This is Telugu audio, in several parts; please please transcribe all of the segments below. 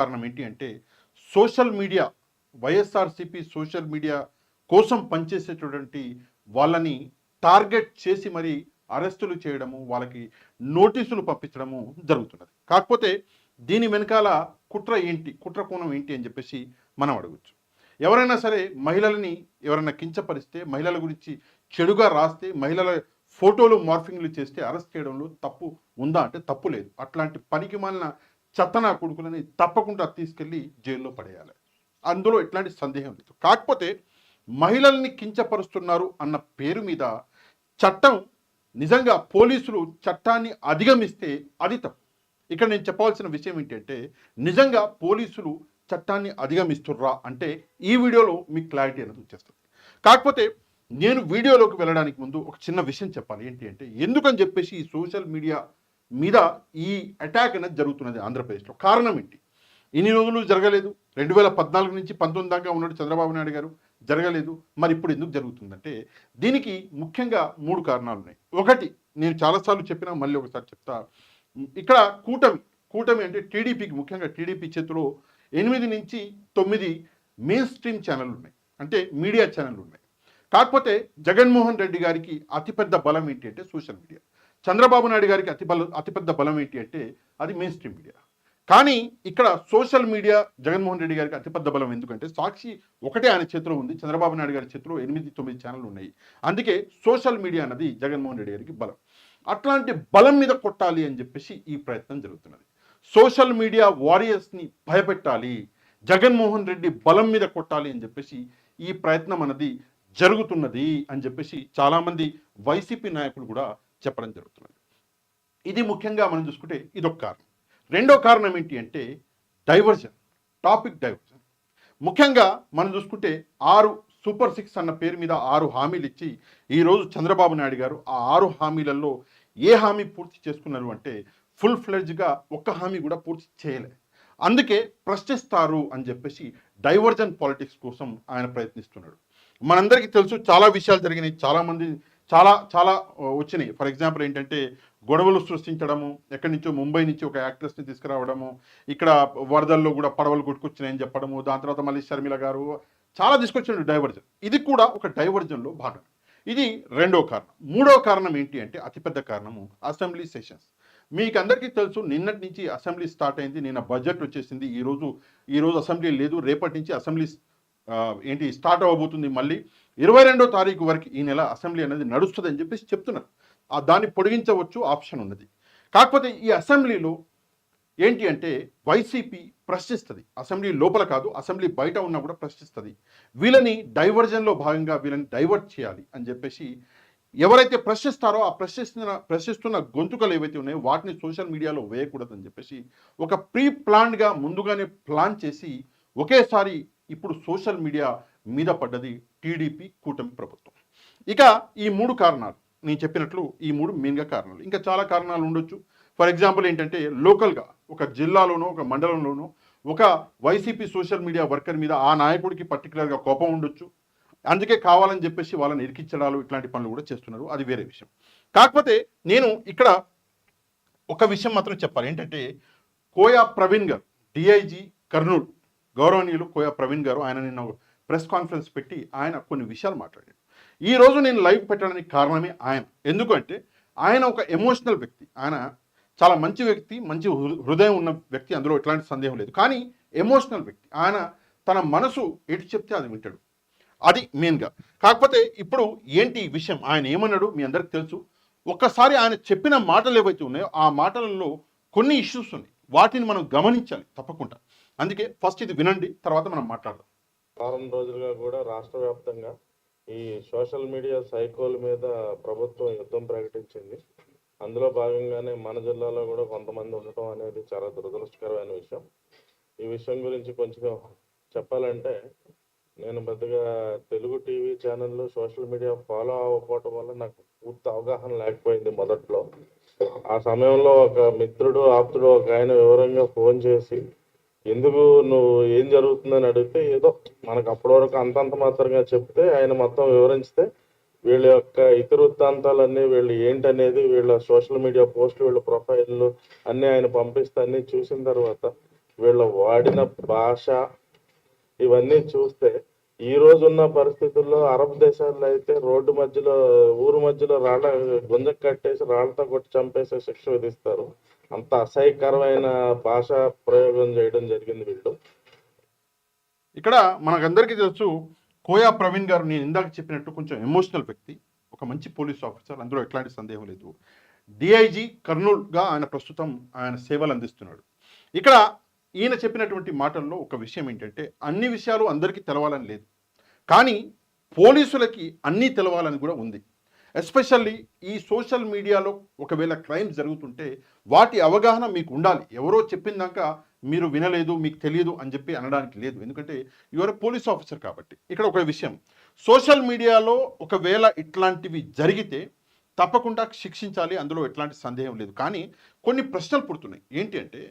కారణం ఏంటి అంటే social media, YSRCP social media కోసం పనిచేసేటటువంటి వాళ్ళని టార్గెట్ చేసి మరి అరెస్టులు చేయడము, వాళ్ళకి నోటీసులు పంపించడము జరుగుతున్నది. కాకపోతే దీని వెనకాల కుట్ర ఏంటి, కుట్ర కోణం ఏంటి అని చెప్పేసి మనం అడగచ్చు. ఎవరైనా సరే మహిళలని ఎవరైనా కించపరిస్తే, మహిళల గురించి చెడుగా రాస్తే, మహిళల ఫోటోలు మార్ఫింగ్లు చేస్తే అరెస్ట్ చేయడంలో తప్పు ఉందా అంటే తప్పు లేదు. అట్లాంటి పనికి మాలిన చెత్తనా కొడుకులని తప్పకుండా తీసుకెళ్ళి జైల్లో పడేయాలి, అందులో ఎట్లాంటి సందేహం లేదు. కాకపోతే మహిళల్ని కించపరుస్తున్నారు అన్న పేరు మీద చట్టం, నిజంగా పోలీసులు చట్టాన్ని అధిగమిస్తే అది తప్పు. ఇక్కడ నేను చెప్పవలసిన విషయం ఏంటంటే నిజంగా పోలీసులు చట్టాన్ని అధిగమిస్తుర్రా అంటే ఈ వీడియోలో మీకు క్లారిటీ అనేది వచ్చేస్తుంది. కాకపోతే నేను వీడియోలోకి వెళ్ళడానికి ముందు ఒక చిన్న విషయం చెప్పాలి. ఏంటి అంటే ఎందుకని చెప్పేసి ఈ సోషల్ మీడియా మీద ఈ అటాక్ అనేది జరుగుతున్నది ఆంధ్రప్రదేశ్లో. కారణం ఏంటి? ఇన్ని రోజులు జరగలేదు. 2014 నుంచి 19 దాకా ఉన్నాడు చంద్రబాబు నాయుడు గారు, జరగలేదు. మరి ఇప్పుడు ఎందుకు జరుగుతుందంటే దీనికి ముఖ్యంగా 3 కారణాలు ఉన్నాయి. ఒకటి, నేను చాలాసార్లు చెప్పినా మళ్ళీ ఒకసారి చెప్తా. ఇక్కడ కూటమి అంటే టీడీపీకి, ముఖ్యంగా టీడీపీ చేతిలో 8 నుంచి 9 మెయిన్ స్ట్రీమ్ ఛానళ్ళు ఉన్నాయి, అంటే మీడియా ఛానళ్ళు ఉన్నాయి. కాకపోతే జగన్మోహన్ రెడ్డి గారికి అతిపెద్ద బలం ఏంటి అంటే సోషల్ మీడియా. చంద్రబాబు నాయుడు గారికి అతిపెద్ద బలం ఏంటి అంటే అది మెయిన్ స్ట్రీమ్ మీడియా. కానీ ఇక్కడ సోషల్ మీడియా జగన్మోహన్ రెడ్డి గారికి అతిపెద్ద బలం. ఎందుకంటే సాక్షి ఒకటే ఆయన చేతిలో ఉంది, చంద్రబాబు నాయుడు గారి చేతిలో 8-9 ఛానళ్ళు ఉన్నాయి. అందుకే సోషల్ మీడియా అన్నది జగన్మోహన్ రెడ్డి గారికి బలం. అట్లాంటి బలం మీద కొట్టాలి అని చెప్పేసి ఈ ప్రయత్నం జరుగుతున్నది. సోషల్ మీడియా వారియర్స్ని భయపెట్టాలి, జగన్మోహన్ రెడ్డి బలం మీద కొట్టాలి అని చెప్పేసి ఈ ప్రయత్నం అన్నది జరుగుతున్నది అని చెప్పేసి చాలామంది వైసీపీ నాయకులు కూడా చెప్పడం జరుగుతున్నది. ఇది ముఖ్యంగా మనం చూసుకుంటే ఇదొక కారణం. రెండో కారణం ఏంటి అంటే డైవర్జన్, టాపిక్ డైవర్జన్. ముఖ్యంగా మనం చూసుకుంటే 6 సూపర్ 6 అన్న పేరు మీద 6 హామీలు ఇచ్చి ఈరోజు చంద్రబాబు నాయుడు గారు ఆ 6 హామీలలో ఏ హామీ పూర్తి చేసుకున్నారు అంటే ఫుల్ ఫ్లెడ్జ్గా ఒక్క హామీ కూడా పూర్తి చేయలే. అందుకే ప్రశ్నిస్తారు అని చెప్పేసి డైవర్జన్ పాలిటిక్స్ కోసం ఆయన ప్రయత్నిస్తున్నాడు. మనందరికీ తెలుసు చాలా విషయాలు జరిగినాయి, చాలామంది చాలా వచ్చినాయి. ఫర్ ఎగ్జాంపుల్ ఏంటంటే గొడవలు సృష్టించడము, ఎక్కడి నుంచో ముంబై నుంచి ఒక యాక్ట్రెస్ని తీసుకురావడము, ఇక్కడ వరదల్లో కూడా పడవలు కొట్టుకొచ్చినాయని చెప్పడము, దాని తర్వాత మళ్ళీ షర్మిల గారు చాలా తీసుకొచ్చిన డైవర్జన్. ఇది కూడా ఒక డైవర్జన్లో భాగం. ఇది రెండో కారణం. మూడో కారణం ఏంటి అంటే అతిపెద్ద కారణము అసెంబ్లీ సెషన్స్. మీకు అందరికీ తెలుసు నిన్నటి నుంచి అసెంబ్లీ స్టార్ట్ అయింది, నిన్న బడ్జెట్ వచ్చేసింది. ఈరోజు అసెంబ్లీ లేదు, రేపటి నుంచి అసెంబ్లీ స్టార్ట్ అవ్వబోతుంది. మళ్ళీ 22వ తారీఖు వరకు ఈ నెల అసెంబ్లీ అనేది నడుస్తుంది అని చెప్పేసి చెప్తున్నారు. దాన్ని పొడిగించవచ్చు, ఆప్షన్ ఉన్నది. కాకపోతే ఈ అసెంబ్లీలో ఏంటి అంటే వైసీపీ ప్రశ్నిస్తుంది. అసెంబ్లీ లోపల కాదు, అసెంబ్లీ బయట ఉన్నా కూడా ప్రశ్నిస్తుంది. వీళ్ళని డైవర్జన్లో భాగంగా వీళ్ళని డైవర్ట్ చేయాలి అని చెప్పేసి ఎవరైతే ప్రశ్నిస్తారో ఆ ప్రశ్నిస్తున్న గొంతుకలు ఏవైతే ఉన్నాయో వాటిని సోషల్ మీడియాలో వేయకూడదని చెప్పేసి ఒక ప్రీ ప్లాన్డ్గా ముందుగానే ప్లాన్ చేసి ఒకేసారి ఇప్పుడు సోషల్ మీడియా మీద పడ్డది టీడీపీ కూటమి ప్రభుత్వం. ఇక ఈ 3 కారణాలు నేను చెప్పినట్లు, ఈ 3 మెయిన్గా కారణాలు. ఇంకా చాలా కారణాలు ఉండొచ్చు. ఫర్ ఎగ్జాంపుల్ ఏంటంటే లోకల్గా ఒక జిల్లాలోనో ఒక మండలంలోనో ఒక వైసీపీ సోషల్ మీడియా వర్కర్ మీద ఆ నాయకుడికి పర్టికులర్గా కోపం ఉండొచ్చు, అందుకే కావాలని చెప్పేసి వాళ్ళని ఇరికించడాలు ఇట్లాంటి పనులు కూడా చేస్తున్నారు, అది వేరే విషయం. కాకపోతే నేను ఇక్కడ ఒక విషయం మాత్రం చెప్పాలి. ఏంటంటే కోయా ప్రవీణ్ గారు, డిఐజీ కర్నూలు, గౌరవనీయులు కోయా ప్రవీణ్ గారు, ఆయన నిన్న ప్రెస్ కాన్ఫరెన్స్ పెట్టి ఆయన కొన్ని విషయాలు మాట్లాడారు. ఈరోజు నేను లైవ్ పెట్టడానికి కారణమే ఆయన. ఎందుకంటే ఆయన ఒక ఎమోషనల్ వ్యక్తి, ఆయన చాలా మంచి వ్యక్తి, మంచి హృదయం ఉన్న వ్యక్తి, అందులో ఎట్లాంటి సందేహం లేదు. కానీ ఎమోషనల్ వ్యక్తి, ఆయన తన మనసు ఎటు చెప్తే అది వింటాడు, అది మెయిన్గా. కాకపోతే ఇప్పుడు ఏంటి విషయం, ఆయన ఏమన్నాడు మీ అందరికి తెలుసు. ఒక్కసారి ఆయన చెప్పిన మాటలు ఏవైతే ఉన్నాయో ఆ మాటలలో కొన్ని ఇష్యూస్ ఉన్నాయి, వాటిని మనం గమనించాలి తప్పకుండా. అందుకే ఫస్ట్ ఇది వినండి, తర్వాత మనం మాట్లాడదాం. వారం రోజులుగా కూడా రాష్ట్ర వ్యాప్తంగా ఈ సోషల్ మీడియా సైకోల మీద ప్రభుత్వం యుద్ధం ప్రకటించింది. అందులో భాగంగానే మన జిల్లాలో కూడా కొంతమంది ఉండటం అనేది చాలా దురదృష్టకరమైన విషయం. ఈ విషయం గురించి కొంచెం చెప్పాలంటే, నేను పెద్దగా తెలుగు టీవీ ఛానళ్ళు సోషల్ మీడియా ఫాలో అవ్వకపోవటం వల్ల నాకు పూర్తి అవగాహన లేకపోయింది మొదట్లో. ఆ సమయంలో ఒక మిత్రుడు, ఆప్తుడు ఒక ఆయన వివరంగా ఫోన్ చేసి ఎందుకు నువ్వు ఏం జరుగుతుందని అడిగితే ఏదో మనకు అప్పటి వరకు అంతంత మాత్రంగా చెప్తే ఆయన మొత్తం వివరించితే వీళ్ళ యొక్క ఇతర వృత్తాంతాలన్నీ, వీళ్ళు ఏంటనేది, వీళ్ళ సోషల్ మీడియా పోస్టులు, వీళ్ళ ప్రొఫైళ్ళు అన్నీ ఆయన పంపిస్తే అన్నీ చూసిన తర్వాత వీళ్ళ వాడిన భాష ఇవన్నీ చూస్తే ఈ రోజున్న పరిస్థితుల్లో అరబ్ దేశాల్లో అయితే రోడ్డు మధ్యలో ఊరు మధ్యలో గుంజ కట్టేసి రాళ్లతో కొట్టి చంపేసే శిక్ష విధిస్తారు. అంత అసహ్యకరమైన భాష ప్రయోగం చేయడం జరిగింది వీళ్ళు. ఇక్కడ మనకందరికీ తెలుసు కోయా ప్రవీణ్ గారు, నేను ఇందాక చెప్పినట్టు కొంచెం ఎమోషనల్ వ్యక్తి, ఒక మంచి పోలీస్ ఆఫీసర్, అందులో ఎట్లాంటి సందేహం లేదు. డిఐజీ కర్నూలుగా ఆయన ప్రస్తుతం ఆయన సేవలు అందిస్తున్నాడు. ఇక్కడ ఈయన చెప్పినటువంటి మాటల్లో ఒక విషయం ఏంటంటే, అన్ని విషయాలు అందరికీ తెలవాలని లేదు, కానీ పోలీసులకి అన్నీ తెలవాలని కూడా ఉంది. ఎస్పెషల్లీ ఈ సోషల్ మీడియాలో ఒకవేళ క్రైమ్స్ జరుగుతుంటే వాటి అవగాహన మీకు ఉండాలి. ఎవరో చెప్పిందాక మీరు వినలేదు, మీకు తెలియదు అని చెప్పి అనడానికి లేదు. ఎందుకంటే యువర్ పోలీస్ ఆఫీసర్ కాబట్టి. ఇక్కడ ఒక విషయం, సోషల్ మీడియాలో ఒకవేళ ఇట్లాంటివి జరిగితే తప్పకుండా శిక్షించాలి, అందులో ఎట్లాంటి సందేహం లేదు. కానీ కొన్ని ప్రశ్నలు పుడుతున్నాయి. ఏంటి అంటే,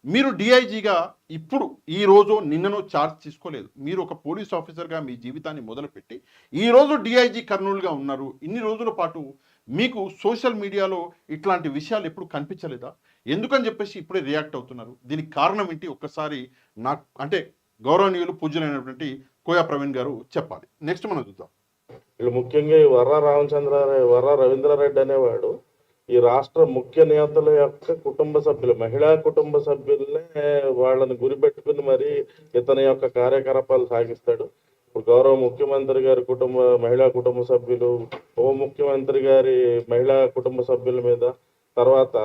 మీరు డిఐజీగా ఇప్పుడు ఈ రోజు నిన్ననో ఛార్జ్ తీసుకోలేదు. మీరు ఒక పోలీస్ ఆఫీసర్గా మీ జీవితాన్ని మొదలుపెట్టి ఈరోజు డిఐజీ కర్నూలుగా ఉన్నారు. ఇన్ని రోజుల పాటు మీకు సోషల్ మీడియాలో ఇట్లాంటి విషయాలు ఎప్పుడు కనిపించలేదా? ఎందుకని చెప్పేసి ఇప్పుడే రియాక్ట్ అవుతున్నారు? దీనికి కారణం ఏంటి? ఒక్కసారి నాకు అంటే గౌరవనీయులు పూజ్యులైనటువంటి కోయా ప్రవీణ్ గారు చెప్పాలి. నెక్స్ట్ మనం చూద్దాం. వీళ్ళు ముఖ్యంగా ఈ వర్రా రవీంద్రారెడ్డి అనేవాడు ఈ రాష్ట్ర ముఖ్య నేతల యొక్క కుటుంబ సభ్యులు, మహిళా కుటుంబ సభ్యులనే వాళ్ళని గురిపెట్టుకుని మరి ఇతని యొక్క కార్యకలాపాలు సాగిస్తాడు. ఇప్పుడు గౌరవ ముఖ్యమంత్రి గారి మహిళా కుటుంబ సభ్యులు, ఉప ముఖ్యమంత్రి గారి మహిళా కుటుంబ సభ్యుల మీద, తర్వాత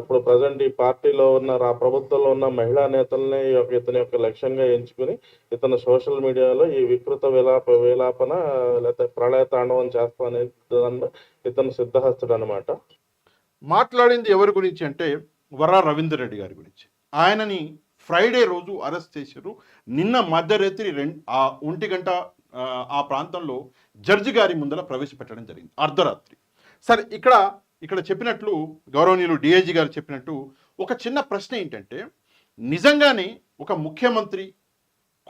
ఇప్పుడు ప్రజెంట్ ఈ పార్టీలో ఉన్న ఆ ప్రభుత్వంలో ఉన్న మహిళా నేతల్ని ఇతని యొక్క లక్ష్యంగా ఎంచుకుని ఇతను సోషల్ మీడియాలో ఈ వికృత విలాపన లేకపోతే ప్రళయ తాండవం చేస్తా అనేది ఇతను సిద్ధహస్తుడు అనమాట. మాట్లాడింది ఎవరి గురించి అంటే వర్రా రవీందర్ రెడ్డి గారి గురించి. ఆయనని ఫ్రైడే రోజు అరెస్ట్ చేశారు. నిన్న మధ్యరాత్రి 1 గంట ఆ ప్రాంతంలో జడ్జి గారి ముందర ప్రవేశపెట్టడం జరిగింది, అర్ధరాత్రి. సరే, ఇక్కడ చెప్పినట్లు గౌరవనీయులు డిఐజీ గారు చెప్పినట్టు ఒక చిన్న ప్రశ్న ఏంటంటే, నిజంగానే ఒక ముఖ్యమంత్రి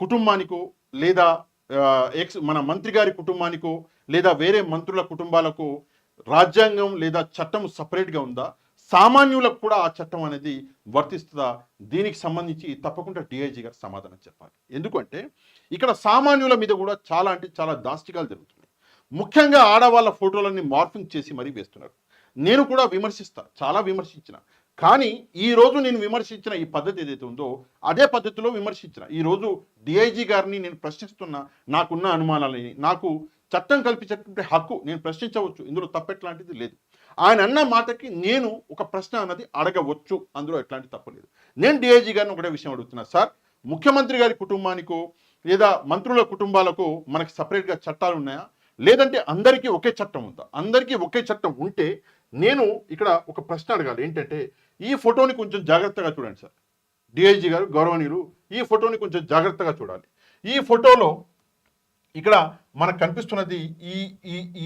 కుటుంబానికో లేదా మన మంత్రి గారి కుటుంబానికో లేదా వేరే మంత్రుల కుటుంబాలకు రాజ్యాంగం లేదా చట్టం సపరేట్గా ఉందా? సామాన్యులకు కూడా ఆ చట్టం అనేది వర్తిస్తుందా? దీనికి సంబంధించి తప్పకుండా డిఐజీ గారు సమాధానం చెప్పాలి. ఎందుకంటే ఇక్కడ సామాన్యుల మీద కూడా చాలా అంటే చాలా దాష్టికాలు జరుగుతున్నాయి. ముఖ్యంగా ఆడవాళ్ళ ఫోటోలన్నీ మార్ఫింగ్ చేసి మరీ వేస్తున్నారు. నేను కూడా చాలా విమర్శించిన. కానీ ఈరోజు నేను విమర్శించిన ఈ పద్ధతి ఏదైతే ఉందో అదే పద్ధతిలో విమర్శించిన. ఈరోజు డిఐజీ గారిని నేను ప్రశ్నిస్తున్నా, నాకున్న అనుమానాలని, నాకు చట్టం కల్పించేటువంటి హక్కు నేను ప్రశ్నించవచ్చు, ఇందులో తప్పెట్లాంటిది లేదు. ఆయన అన్న మాటకి నేను ఒక ప్రశ్న అన్నది అడగవచ్చు, అందులో ఎట్లాంటి తప్పు లేదు. నేను డిఐజీ గారిని ఒకటే విషయం అడుగుతున్నా, సార్, ముఖ్యమంత్రి గారి కుటుంబానికో లేదా మంత్రుల కుటుంబాలకు మనకి సపరేట్గా చట్టాలు ఉన్నాయా, లేదంటే అందరికీ ఒకే చట్టం ఉందా? అందరికీ ఒకే చట్టం ఉంటే నేను ఇక్కడ ఒక ప్రశ్న అడగాలి. ఏంటంటే ఈ ఫోటోని కొంచెం జాగ్రత్తగా చూడండి సార్, డిఐజీ గారు, గౌరవనీయులు, ఈ ఫోటోని కొంచెం జాగ్రత్తగా చూడాలి. ఈ ఫోటోలో ఇక్కడ మనకు కనిపిస్తున్నది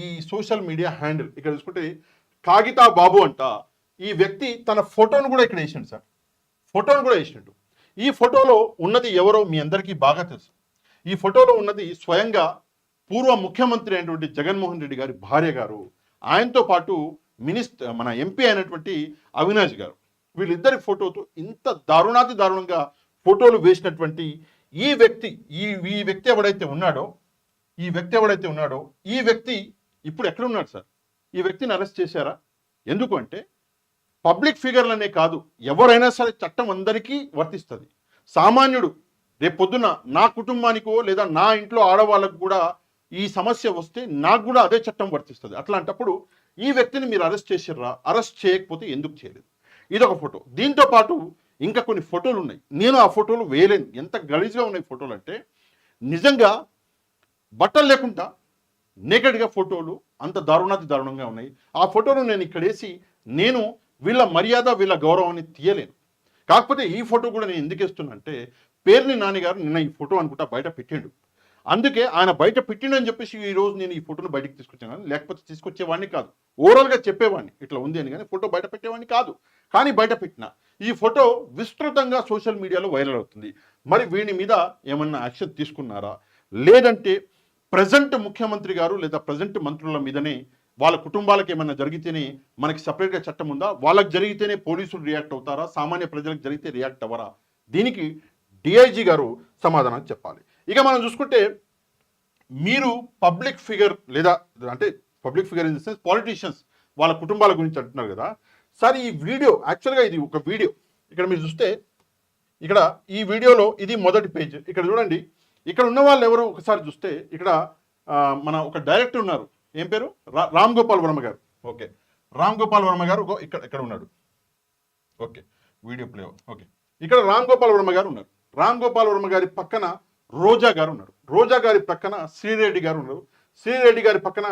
ఈ సోషల్ మీడియా హ్యాండిల్. ఇక్కడ చూసుకుంటే కాగితా బాబు అంట ఈ వ్యక్తి తన ఫోటోను కూడా ఇక్కడ వేసిండు సార్, ఫోటోను కూడా వేసిండు. ఈ ఫోటోలో ఉన్నది ఎవరో మీ అందరికీ బాగా తెలుసు. ఈ ఫోటోలో ఉన్నది స్వయంగా పూర్వ ముఖ్యమంత్రి అయినటువంటి జగన్మోహన్ రెడ్డి గారి భార్య గారు, ఆయనతో పాటు మన ఎంపీ అయినటువంటి అవినాష్ గారు. వీళ్ళిద్దరి ఫోటోతో ఇంత దారుణంగా ఫోటోలు వేసినటువంటి ఈ వ్యక్తి ఎవడైతే ఉన్నాడో ఈ వ్యక్తి ఇప్పుడు ఎక్కడ ఉన్నాడు సార్? ఈ వ్యక్తిని అరెస్ట్ చేశారా? ఎందుకు అంటే పబ్లిక్ ఫిగర్లనే కాదు, ఎవరైనా సరే చట్టం అందరికీ వర్తిస్తుంది. సామాన్యుడు రేపొద్దున నా కుటుంబానికో లేదా నా ఇంట్లో ఆడవాళ్ళకు కూడా ఈ సమస్య వస్తే నాకు కూడా అదే చట్టం వర్తిస్తుంది. అట్లాంటప్పుడు ఈ వ్యక్తిని మీరు అరెస్ట్ చేసిర్రా? అరెస్ట్ చేయకపోతే ఎందుకు చేయలేదు? ఇదొక ఫోటో. దీంతో పాటు ఇంకా కొన్ని ఫోటోలు ఉన్నాయి. నేను ఆ ఫోటోలు వేయలేను, ఎంత గలీజ్గా ఉన్నాయి ఫోటోలు అంటే. నిజంగా బట్టలు లేకుండా నేకెడ్గా ఫోటోలు అంత దారుణంగా ఉన్నాయి. ఆ ఫోటోను నేను ఇక్కడ వేసి నేను వీళ్ళ మర్యాద వీళ్ళ గౌరవాన్ని తీయలేను. కాకపోతే ఈ ఫోటో కూడా నేను ఎందుకు వేస్తున్నా అంటే, పేర్ని నాని గారు నిన్న ఈ ఫోటో అనుకుంటా బయట పెట్టిండు. అందుకే ఆయన బయట పెట్టిండని చెప్పేసి ఈరోజు నేను ఈ ఫోటోను బయటకు తీసుకొచ్చాను. కానీ లేకపోతే తీసుకొచ్చేవాడిని కాదు, ఓవరాల్గా చెప్పేవాడిని ఇట్లా ఉంది అని, కానీ ఫోటో బయట పెట్టేవాడిని కాదు. కానీ బయట పెట్టిన ఈ ఫోటో విస్తృతంగా సోషల్ మీడియాలో వైరల్ అవుతుంది. మరి వీని మీద ఏమన్నా యాక్షన్ తీసుకున్నారా, లేదంటే ప్రజెంట్ ముఖ్యమంత్రి గారు లేదా ప్రజెంట్ మంత్రుల మీదనే వాళ్ళ కుటుంబాలకు ఏమైనా జరిగితేనే మనకి సపరేట్గా చట్టం ఉందా? వాళ్ళకి జరిగితేనే పోలీసులు రియాక్ట్ అవుతారా? సామాన్య ప్రజలకు జరిగితే రియాక్ట్ అవ్వరా? దీనికి డిఐజీ గారు సమాధానం చెప్పాలి. ఇక మనం చూసుకుంటే మీరు పబ్లిక్ ఫిగర్ లేదా అంటే public figure in the sense politicians వాళ్ళ కుటుంబాల గురించి అంటున్నారు కదా సార్. ఈ వీడియో యాక్చువల్గా ఇది ఒక వీడియో. ఇక్కడ మీరు చూస్తే ఇక్కడ ఈ వీడియోలో ఇది మొదటి పేజ్. ఇక్కడ చూడండి, ఇక్కడ ఉన్న వాళ్ళు ఎవరు ఒకసారి చూస్తే ఇక్కడ మన ఒక డైరెక్టర్ ఉన్నారు. ఏం పేరు? రామ్ గోపాల్ వర్మ గారు. ఓకే, రామ్ గోపాల్ వర్మ గారు ఇక్కడ ఉన్నాడు. Okay, video play. ఓకే, ఇక్కడ రామ్ గోపాల్ వర్మ గారు ఉన్నారు. రామ్ గోపాల్ వర్మ గారి పక్కన రోజా గారు ఉన్నారు. రోజా గారి పక్కన శ్రీరెడ్డి గారు ఉన్నారు. శ్రీరెడ్డి గారి పక్కన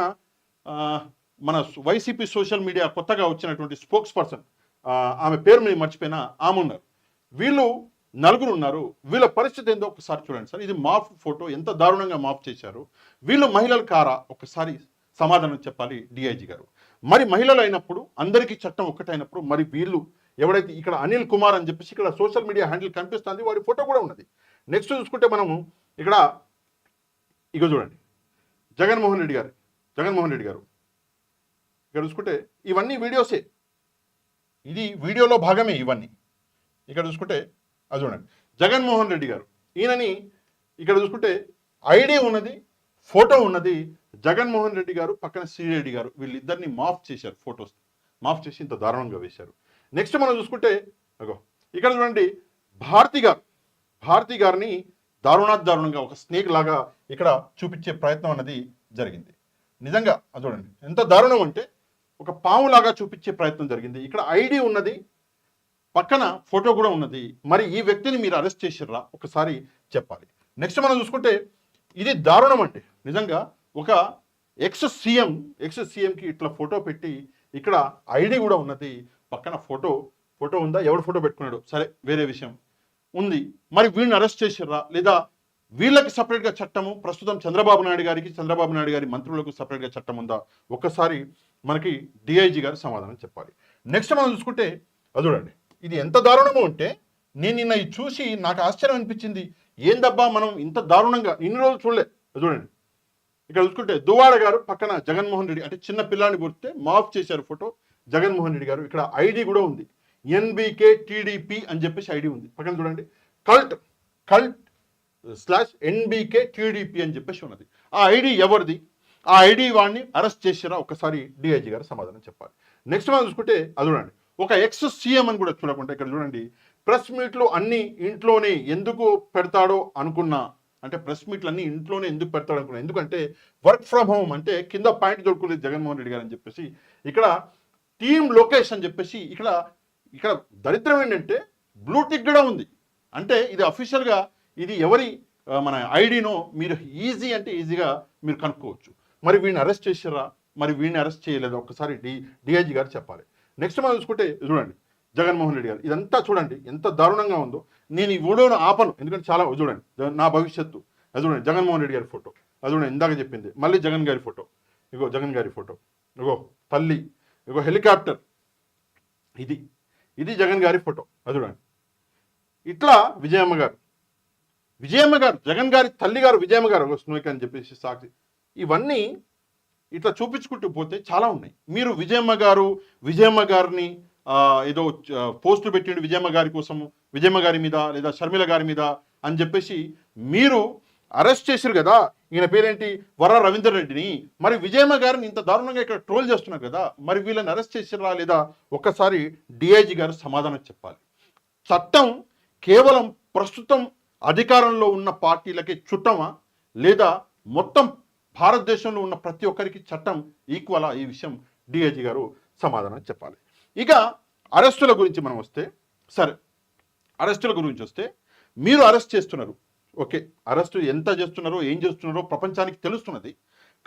మన వైసీపీ సోషల్ మీడియా కొత్తగా వచ్చినటువంటి స్పోక్స్ పర్సన్, ఆమె పేరు మీరు మర్చిపోయినా ఆమె ఉన్నారు. వీళ్ళు నలుగురు ఉన్నారు. వీళ్ళ పరిస్థితి ఏందో ఒకసారి చూడండి సార్. ఇది మాఫ్ ఫోటో, ఎంత దారుణంగా మాఫ్ చేశారు. వీళ్ళు మహిళలు కారా? ఒకసారి సమాధానం చెప్పాలి డిఐజీ గారు. మరి మహిళలు అయినప్పుడు అందరికీ చట్టం ఒక్కటైనప్పుడు మరి వీళ్ళు ఎవడైతే ఇక్కడ అనిల్ కుమార్ అని చెప్పేసి ఇక్కడ సోషల్ మీడియా హ్యాండిల్ కనిపిస్తుంది, వాడి ఫోటో కూడా ఉన్నది. నెక్స్ట్ చూసుకుంటే మనము ఇక్కడ ఇగో చూడండి, జగన్మోహన్ రెడ్డి గారు ఇక్కడ చూసుకుంటే ఇవన్నీ వీడియోసే. ఇది వీడియోలో భాగమే ఇవన్నీ. ఇక్కడ చూసుకుంటే అది చూడండి, జగన్మోహన్ రెడ్డి గారు. ఈయనని ఇక్కడ చూసుకుంటే ఐడి ఉన్నది, ఫోటో ఉన్నది. జగన్మోహన్ రెడ్డి గారు పక్కన శ్రీరెడ్డి గారు, వీళ్ళిద్దరిని మాఫ్ చేశారు. ఫొటోస్ మాఫ్ చేసి ఇంత దారుణంగా వేశారు. నెక్స్ట్ మనం చూసుకుంటే అగో ఇక్కడ చూడండి, భారతి గారిని దారుణంగా ఒక స్నేక్ లాగా ఇక్కడ చూపించే ప్రయత్నం అన్నది జరిగింది. నిజంగా అది చూడండి ఎంత దారుణం అంటే ఒక పాము లాగా చూపించే ప్రయత్నం జరిగింది. ఇక్కడ ఐడి ఉన్నది, పక్కన ఫోటో కూడా ఉన్నది. మరి ఈ వ్యక్తిని మీరు అరెస్ట్ చేసిర్రా? ఒకసారి చెప్పాలి. నెక్స్ట్ మనం చూసుకుంటే ఇది దారుణం అండి నిజంగా. ఒక ఎక్స్ సీఎంకి ఇట్లా ఫోటో పెట్టి ఇక్కడ ఐడి కూడా ఉన్నది, పక్కన ఫోటో ఉందా? ఎవడు ఫోటో పెట్టుకున్నాడు సరే వేరే విషయం ఉంది. మరి వీళ్ళని అరెస్ట్ చేసిర్రా? లేదా వీళ్ళకి సపరేట్గా చట్టము ప్రస్తుతం చంద్రబాబు నాయుడు గారి మంత్రులకు సపరేట్గా చట్టం ఉందా? ఒక్కసారి మనకి డిఐజీ గారు సమాధానం చెప్పాలి. నెక్స్ట్ మనం చూసుకుంటే అది చూడండి, ఇది ఎంత దారుణమో అంటే నేను నిన్న ఇది చూసి నాకు ఆశ్చర్యం అనిపించింది. ఏందబ్బా మనం ఇంత దారుణంగా ఇన్ని రోజులు చూడలే. చూడండి ఇక్కడ చూసుకుంటే దువ్వాడ గారు పక్కన జగన్మోహన్ రెడ్డి, అంటే చిన్న పిల్లాన్ని గుర్తే మాఫ్ చేశారు ఫోటో. జగన్మోహన్ రెడ్డి గారు ఇక్కడ ఐడి కూడా ఉంది, ఎన్బికే టీడీపీ అని చెప్పేసి ఐడి ఉంది. పక్కన చూడండి cult/NBK TDP అని చెప్పేసి ఉన్నది. ఆ ఐడి ఎవరిది? ఆ ఐడి వాడిని అరెస్ట్ చేసిరా? ఒకసారి డిఐజీ గారు సమాధానం చెప్పాలి. నెక్స్ట్ మనం చూసుకుంటే అది చూడండి, ఒక ఎక్స్ సీఎం అని కూడా చూడకుండా ఇక్కడ చూడండి, ప్రెస్ మీట్లు అన్ని ఇంట్లోనే ఎందుకు పెడతాడో అనుకున్నా, అంటే ప్రెస్ మీట్లు అన్ని ఇంట్లోనే ఎందుకు పెడతాడు అనుకున్నా, ఎందుకంటే వర్క్ ఫ్రమ్ హోమ్ అంటే కింద పాయింట్ దొరుకులేదు జగన్మోహన్ రెడ్డి గారు అని చెప్పేసి ఇక్కడ టీమ్ లోకేష్ అని చెప్పేసి ఇక్కడ దరిద్రం ఏంటంటే బ్లూ టిక్ కూడా ఉంది. అంటే ఇది అఫీషియల్గా ఇది ఎవరి మన ఐడినో మీరు ఈజీగా మీరు కనుక్కోవచ్చు. మరి వీడిని అరెస్ట్ చేసారా? మరి వీడిని అరెస్ట్ చేయలేదు? ఒకసారి డిఐజీ గారు చెప్పాలి. నెక్స్ట్ మనం చూసుకుంటే చూడండి, జగన్మోహన్ రెడ్డి గారు ఇదంతా చూడండి ఎంత దారుణంగా ఉందో. నేను ఈ వీడియోను ఆపను, ఎందుకంటే చాలా చూడండి నా భవిష్యత్తు. అది చూడండి జగన్మోహన్ రెడ్డి గారి ఫోటో, అది చూడండి ఇందాక చెప్పింది. మళ్ళీ జగన్ గారి ఫోటో, జగన్ గారి ఫోటో, తల్లి, హెలికాప్టర్, ఇది జగన్ గారి ఫోటో. అది చూడండి ఇట్లా విజయమ్మ గారు, జగన్ గారి తల్లి గారు విజయమ్మ గారు స్నోక్ అని చెప్పేసి సాక్షి, ఇవన్నీ ఇట్లా చూపించుకుంటూ పోతే చాలా ఉన్నాయి. మీరు విజయమ్మ గారిని ఏదో పోస్టులు పెట్టిండు విజయమ్మ గారి కోసము, విజయమ్మ గారి మీద లేదా షర్మిల గారి మీద అని చెప్పేసి మీరు అరెస్ట్ చేశారు కదా. ఈయన పేరేంటి? వర్ర రవీందర్ రెడ్డిని. మరి విజయమ్మ గారిని ఇంత దారుణంగా ఇక్కడ ట్రోల్ చేస్తున్నారు కదా, మరి వీళ్ళని అరెస్ట్ చేసిరా లేదా? ఒక్కసారి డిఐజీ గారు సమాధానం చెప్పాలి. చట్టం కేవలం ప్రస్తుతం అధికారంలో ఉన్న పార్టీలకి చుట్టమా, లేదా మొత్తం భారతదేశంలో ఉన్న ప్రతి ఒక్కరికి చట్టం ఈక్వలా? ఈ విషయం డిఐజీ గారు సమాధానం చెప్పాలి. ఇక అరెస్టుల గురించి మనం వస్తే, సరే అరెస్టుల గురించి వస్తే మీరు అరెస్ట్ చేస్తున్నారు, ఓకే, అరెస్టు ఎంత చేస్తున్నారో ఏం చేస్తున్నారో ప్రపంచానికి తెలుస్తున్నది.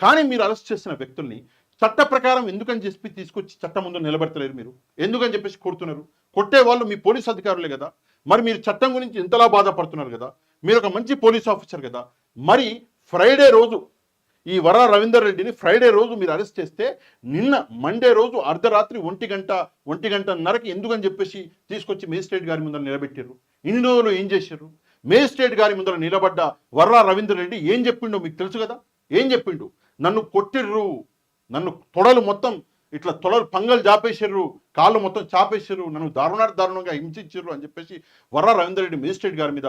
కానీ మీరు అరెస్ట్ చేసిన వ్యక్తుల్ని చట్ట ప్రకారం ఎందుకని చెప్పి తీసుకొచ్చి చట్టం ముందు నిలబెడతలేరు? మీరు ఎందుకని చెప్పేసి కొడుతున్నారు? కొట్టే వాళ్ళు మీ పోలీస్ అధికారులే కదా. మరి మీరు చట్టం గురించి ఎంతలా బాధపడుతున్నారు కదా. మీరు ఒక మంచి పోలీస్ ఆఫీసర్ కదా. మరి ఫ్రైడే రోజు ఈ వర్ర రవీందర్ రెడ్డిని ఫ్రైడే రోజు మీరు అరెస్ట్ చేస్తే నిన్న మండే రోజు అర్ధరాత్రి 1:00-1:30కి ఎందుకని చెప్పేసి తీసుకొచ్చి మేజిస్ట్రేట్ గారి ముందర నిలబెట్టారు? ఇన్ని రోజులు ఏం చేశారు? మేజిస్ట్రేట్ గారి ముందర నిలబడ్డ వర్ర రవీందర్ రెడ్డి ఏం చెప్పిండో మీకు తెలుసు కదా. ఏం చెప్పిండు? నన్ను కొట్టిర్రు, నన్ను తొడలు మొత్తం ఇట్లా తొలలు పంగలు చాపేసారు, కాళ్ళు మొత్తం చాపేసారు, నన్ను దారుణంగా హింసించారు అని చెప్పేసి వర్ర రవీందర్ రెడ్డి మేజిస్ట్రేట్ గారి మీద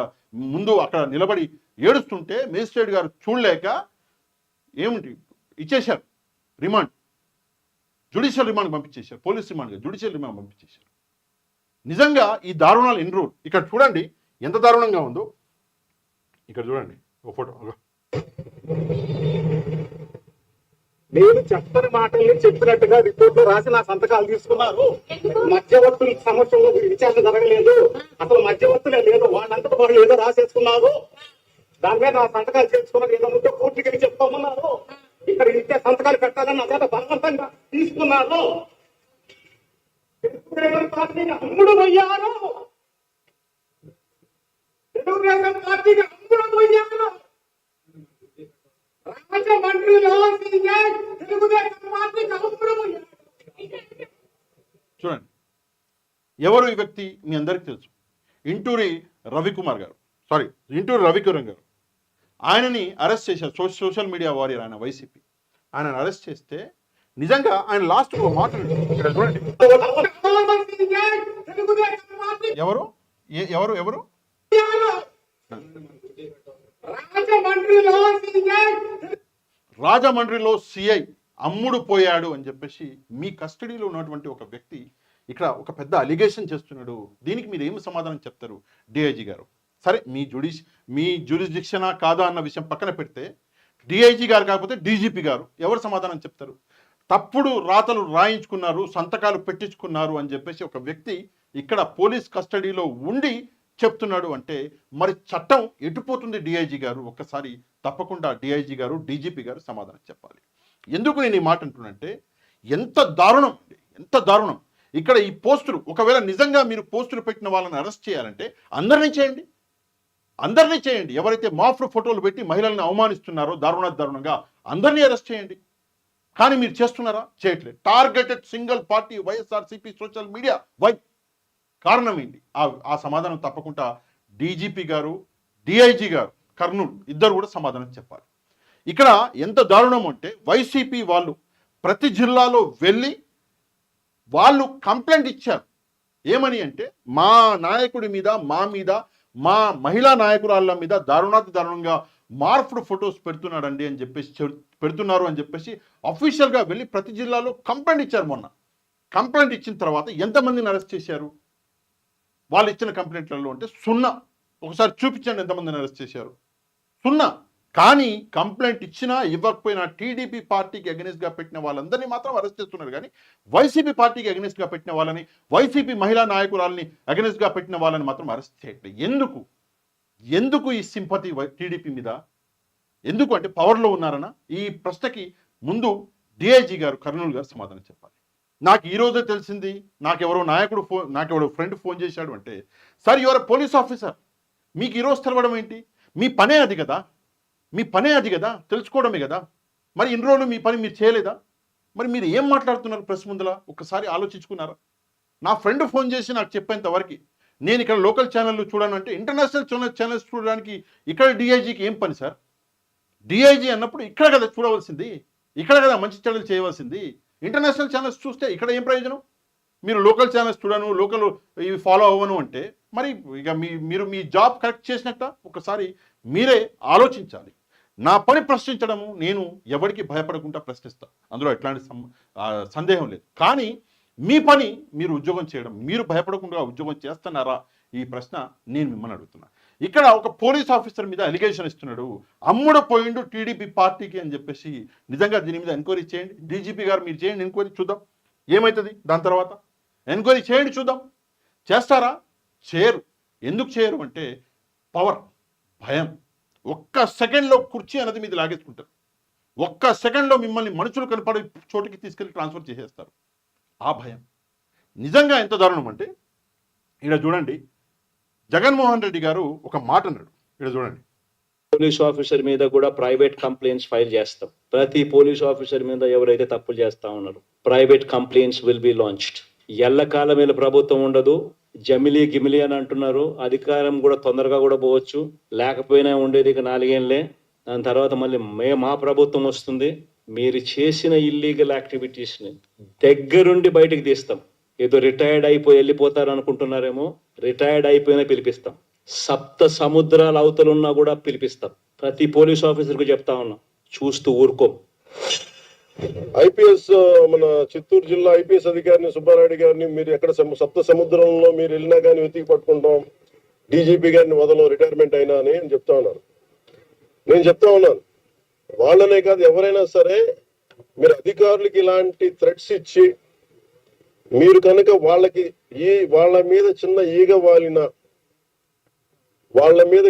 ముందు అక్కడ నిలబడి ఏడుస్తుంటే మేజిస్ట్రేట్ గారు చూడలేక ఏమిటి ఇచ్చేశారు రిమాండ్, జ్యుడిషియల్ రిమాండ్ పంపించేశారు, పోలీస్ రిమాండ్ జ్యుడిషియల్ రిమాండ్ పంపించేశారు. నిజంగా ఈ దారుణాలు ఎన్ని రోజులు ఇక్కడ చూడండి ఎంత దారుణంగా ఉందో. ఇక్కడ చూడండి ఒక ఫోటో. నేను చెప్పని మాటల్ని చెప్పినట్టుగా రిపోర్ట్ రాసి నా సంతకాలు తీసుకున్నారు. మధ్యవర్తుల సమస్యలో విచారణ జరగలేదు, అసలు మధ్యవర్తులే లేదు, వాళ్ళంతటా వాళ్ళు ఏదో రాసేసుకున్నారు. దాని మీద నా సంతకాలు చేసుకున్నారు. ఏదో ఉంటే కోర్టుకి వెళ్ళి చెప్పుకోమన్నారు. ఇక్కడ ఇంతే సంతకాలు పెట్టాలని నా చేత బలవంతంగా తీసుకున్నారు. తెలుగుదేశం పార్టీకి అమ్ముడు పోయారు, తెలుగుదేశం పార్టీకి అమ్ముడు పోయారు. రాజమండ్రిలో తెలుగుదేశం పార్టీకి అమ్ముడు పోయారు. చూడండి ఎవరు ఈ వ్యక్తి మీ అందరికీ తెలుసు, ఇంటూరి రవికుమార్ గారు, ఇంటూరి రవికుమార్ గారు. ఆయనని అరెస్ట్ చేశారు, సోషల్ మీడియా వారియర్, ఆయన వైసీపీ. ఆయనను అరెస్ట్ చేస్తే నిజంగా ఆయన లాస్ట్ ఒక మాట చూడండి. ఎవరు ఎవరు ఎవరు రాజమండ్రిలో సిఐ అమ్ముడు పోయాడు అని చెప్పేసి మీ కస్టడీలో ఉన్నటువంటి ఒక వ్యక్తి ఇక్కడ ఒక పెద్ద అలిగేషన్ చేస్తున్నాడు. దీనికి మీరు ఏమి సమాధానం చెప్తారు డిఐజీ గారు? సరే మీ జ్యూరిస్డిక్షనా కాదా అన్న విషయం పక్కన పెడితే డిఐజీ గారు కాకపోతే డీజీపీ గారు ఎవరు సమాధానం చెప్తారు? తప్పుడు రాతలు రాయించుకున్నారు, సంతకాలు పెట్టించుకున్నారు అని చెప్పేసి ఒక వ్యక్తి ఇక్కడ పోలీస్ కస్టడీలో ఉండి చెప్తున్నాడు అంటే మరి చట్టం ఎటుపోతుంది డిఐజీ గారు? ఒక్కసారి తప్పకుండా డిఐజీ గారు, డీజీపీ గారు సమాధానం చెప్పాలి. ఎందుకు నేను ఈ మాట అంటున్నానంటే ఎంత దారుణం, ఎంత దారుణం. ఇక్కడ ఈ పోస్టులు, ఒకవేళ నిజంగా మీరు పోస్టులు పెట్టిన వాళ్ళని అరెస్ట్ చేయాలంటే అందరినీ చేయండి. ఎవరైతే మాఫ్లు ఫోటోలు పెట్టి మహిళలను అవమానిస్తున్నారో దారుణంగా అందరినీ అరెస్ట్ చేయండి. కానీ మీరు చేస్తున్నారా? చేయట్లేదు. Targeted single party YSRCP social media. Why? కారణం ఏంటి? ఆ సమాధానం తప్పకుండా డీజీపీ గారు, డిఐజీ గారు కర్నూలు ఇద్దరు కూడా సమాధానం చెప్పాలి. ఇక్కడ ఎంత దారుణం అంటే వైసీపీ వాళ్ళు ప్రతి జిల్లాలో వెళ్ళి వాళ్ళు కంప్లైంట్ ఇచ్చారు. ఏమని అంటే మా నాయకుడి మీద, మా మహిళా నాయకురాళ్ళ మీద దారుణంగా మార్ఫ్డ్ ఫొటోస్ పెడుతున్నారండి అని చెప్పేసి అఫీషియల్గా వెళ్ళి ప్రతి జిల్లాలో కంప్లైంట్ ఇచ్చారు. మొన్న కంప్లైంట్ ఇచ్చిన తర్వాత ఎంతమందిని అరెస్ట్ చేశారు? వాళ్ళు ఇచ్చిన కంప్లైంట్లలో అంటే 0. ఒకసారి చూపించండి ఎంతమందిని అరెస్ట్ చేశారు? 0. కానీ కంప్లైంట్ ఇచ్చినా ఇవ్వకపోయినా టీడీపీ పార్టీకి అగెనిస్ట్గా పెట్టిన వాళ్ళందరినీ మాత్రం అరెస్ట్ చేస్తున్నారు. కానీ వైసీపీ పార్టీకి అగెనిస్ట్గా పెట్టిన వాళ్ళని, వైసీపీ మహిళా నాయకురాలని అగెనిస్ట్గా పెట్టిన వాళ్ళని మాత్రం అరెస్ట్ చేయట్లేదు. ఎందుకు ఈ సింపతి టీడీపీ మీద? ఎందుకు అంటే పవర్లో ఉన్నారనా? ఈ ప్రశ్నకి ముందు డిఐజీ గారు, కర్నూలు గారు సమాధానం చెప్పాలి. నాకు ఈరోజే తెలిసింది, నాకెవరో ఫ్రెండ్ ఫోన్ చేశాడు అంటే, సార్ యువర్ పోలీస్ ఆఫీసర్, మీకు ఈరోజు తెలవడం ఏంటి? మీ పనే అది కదా, తెలుసుకోవడమే కదా. మరి ఇన్ని రోజులు మీ పని మీరు చేయలేదా? మరి మీరు ఏం మాట్లాడుతున్నారు ప్రెస్ ముందులా? ఒక్కసారి ఆలోచించుకున్నారా? నా ఫ్రెండ్ ఫోన్ చేసి నాకు చెప్పేంత వరకు నేను ఇక్కడ లోకల్ ఛానళ్ళు చూడను అంటే ఇంటర్నేషనల్ ఛానల్స్ చూడడానికి ఇక్కడ డిఐజీకి ఏం పని సార్? డిఐజీ అన్నప్పుడు ఇక్కడ కదా చూడవలసింది, ఇక్కడ కదా మంచి ఛానల్ చేయవలసింది. ఇంటర్నేషనల్ ఛానల్స్ చూస్తే ఇక్కడ ఏం ప్రయోజనం? మీరు లోకల్ ఛానల్స్ చూడను, లోకల్ ఇవి ఫాలో అవ్వను అంటే మరి ఇక మీరు మీ జాబ్ కరెక్ట్ చేసినట్ట? ఒకసారి మీరే ఆలోచించాలి. నా పని ప్రశ్నించడము, నేను ఎవరికి భయపడకుండా ప్రశ్నిస్తాను, అందులో ఎట్లాంటి సందేహం లేదు. కానీ మీ పని మీరు ఉద్యోగం చేయడం, మీరు భయపడకుండా ఉద్యోగం చేస్తున్నారా? ఈ ప్రశ్న నేను మిమ్మల్ని అడుగుతున్నా. ఇక్కడ ఒక పోలీస్ ఆఫీసర్ మీద అలిగేషన్ ఇస్తున్నాడు, అమ్ముడు పోయిండు టీడీపీ పార్టీకి అని చెప్పేసి. నిజంగా దీని మీద ఎంక్వైరీ చేయండి. డీజీపీ గారు మీరు చేయండి ఎంక్వైరీ, చూద్దాం ఏమవుతుంది. దాని తర్వాత ఎంక్వైరీ చేయండి, చూద్దాం. చేస్తారా? చేయరు. ఎందుకు చేయరు అంటే పవర్, భయం. ఒక్క సెకండ్లో కుర్చీ అనేది మీద లాగేసుకుంటారు. ఒక్క సెకండ్లో మిమ్మల్ని మనుషులు కనపడే చోటుకి తీసుకెళ్ళి ట్రాన్స్ఫర్ చేసేస్తారు. ఆ భయం నిజంగా ఎంత దారుణం అంటే, ఇక్కడ చూడండి జగన్మోహన్ రెడ్డి గారు ఒక మాట అన్నాడు. ఇక్కడ చూడండి, పోలీస్ ఆఫీసర్ మీద కూడా ప్రైవేట్ కంప్లైంట్స్ ఫైల్ చేస్తాం. ప్రతి పోలీస్ ఆఫీసర్ మీద ఎవరైతే తప్పులు చేస్తా ఉన్నారో private complaints will be launched. ఎల్లకాలం మీద ప్రభుత్వం ఉండదు, గిమిలి అని అంటున్నారు. అధికారం కూడా తొందరగా కూడా పోవచ్చు, లేకపోయినా ఉండేది ఇక 4 ఏళ్ళే. దాని తర్వాత మళ్ళీ మా ప్రభుత్వం వస్తుంది. మీరు చేసిన ఇల్లీగల్ యాక్టివిటీస్ని దగ్గరుండి బయటకు తీస్తాం. ఏదో రిటైర్డ్ అయిపోయి వెళ్ళిపోతారు అనుకుంటున్నారేమో, రిటైర్డ్ అయిపోయినా పిలిపిస్తాం. సప్త సముద్రాల అవతలున్నా కూడా పిలిపిస్తాం. ప్రతి పోలీస్ ఆఫీసర్కు చెప్తా ఉన్నాం, చూస్తూ ఊరుకోం. ఐపీఎస్ మన చిత్తూరు జిల్లా ఐపీఎస్ అధికారిని సుబ్బారెడ్డి గారిని మీరు ఎక్కడ సప్త సముద్రంలో మీరు వెళ్ళినా కానీ వెతికి పట్టుకుంటాం, డీజీపీ గారిని వదలం రిటైర్మెంట్ అయినా అని చెప్తా ఉన్నాను. నేను చెప్తా ఉన్నాను, వాళ్ళనే కాదు ఎవరైనా సరే మీరు అధికారులకి ఇలాంటి థ్రెట్స్ ఇచ్చి మీరు కనుక వాళ్ళ మీద చిన్న ఈగ వాలిన, వాళ్ళ మీద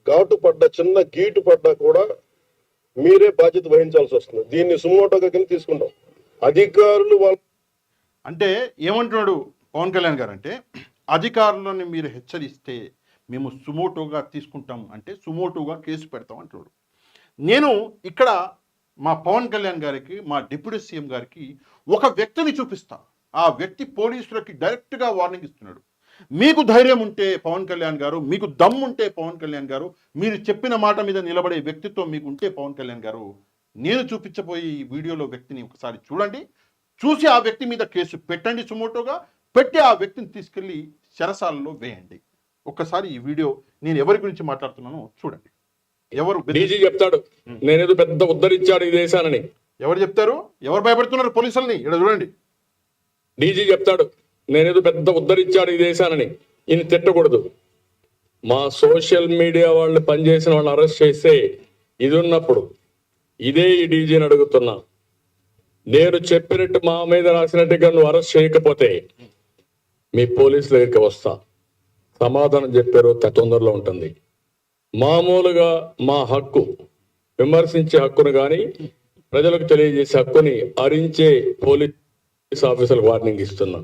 ఘాటు పడ్డా, చిన్న గీటు పడ్డా కూడా మీరే బాధ్యత వహించాల్సి వస్తుంది. దీన్ని సుమోటోగా కింద తీసుకుంటాం. అధికారులు అంటే ఏమంటున్నాడు పవన్ కళ్యాణ్ గారు అంటే, అధికారులను మీరు హెచ్చరిస్తే మేము సుమోటోగా తీసుకుంటాం, అంటే సుమోటోగా కేసు పెడతాం అంటున్నాడు. నేను ఇక్కడ మా పవన్ కళ్యాణ్ గారికి, మా డిప్యూటీ సీఎం గారికి ఒక వ్యక్తిని చూపిస్తా. ఆ వ్యక్తి పోలీసులకి డైరెక్ట్గా వార్నింగ్ ఇస్తున్నాడు. మీకు ధైర్యం ఉంటే పవన్ కళ్యాణ్ గారు, మీకు దమ్ము ఉంటే పవన్ కళ్యాణ్ గారు, మీరు చెప్పిన మాట మీద నిలబడే వ్యక్తిత్వం మీకు ఉంటే పవన్ కళ్యాణ్ గారు, నేను చూపించబోయే ఈ వీడియోలో వ్యక్తిని ఒకసారి చూడండి. చూసి ఆ వ్యక్తి మీద కేసు పెట్టండి, సుమోటోగా పెట్టి ఆ వ్యక్తిని తీసుకెళ్లి చెరసాలలో వేయండి. ఒక్కసారి ఈ వీడియో నేను ఎవరి గురించి మాట్లాడుతున్నానో చూడండి. ఎవరు డీజీ చెప్తాడు నేనేదో పెద్ద ఉద్ధరించాడు ఈ దేశాన్ని. ఎవరు చెప్తారు? ఎవరు భయపడుతున్నారు పోలీసుల్ని? ఇక్కడ చూడండి. డీజీ చెప్తాడు నేనేదో పెద్ద ఉద్ధరించాడు ఈ దేశాన్ని. ఈయన తిట్టకూడదు. మా సోషల్ మీడియా వాళ్ళు పనిచేసిన వాళ్ళని అరెస్ట్ చేస్తే ఇది ఉన్నప్పుడు ఇదే ఈ డీజీని అడుగుతున్నా, నేను చెప్పినట్టు మా మీద రాసినట్టుగా నువ్వు అరెస్ట్ చేయకపోతే మీ పోలీసుల దగ్గరికి వస్తా, సమాధానం చెప్పారు తొందరలో ఉంటుంది. మామూలుగా మా హక్కు, విమర్శించే హక్కును కానీ ప్రజలకు తెలియజేసే హక్కుని హరించే పోలీస్ ఆఫీసర్లకు వార్నింగ్ ఇస్తున్నా.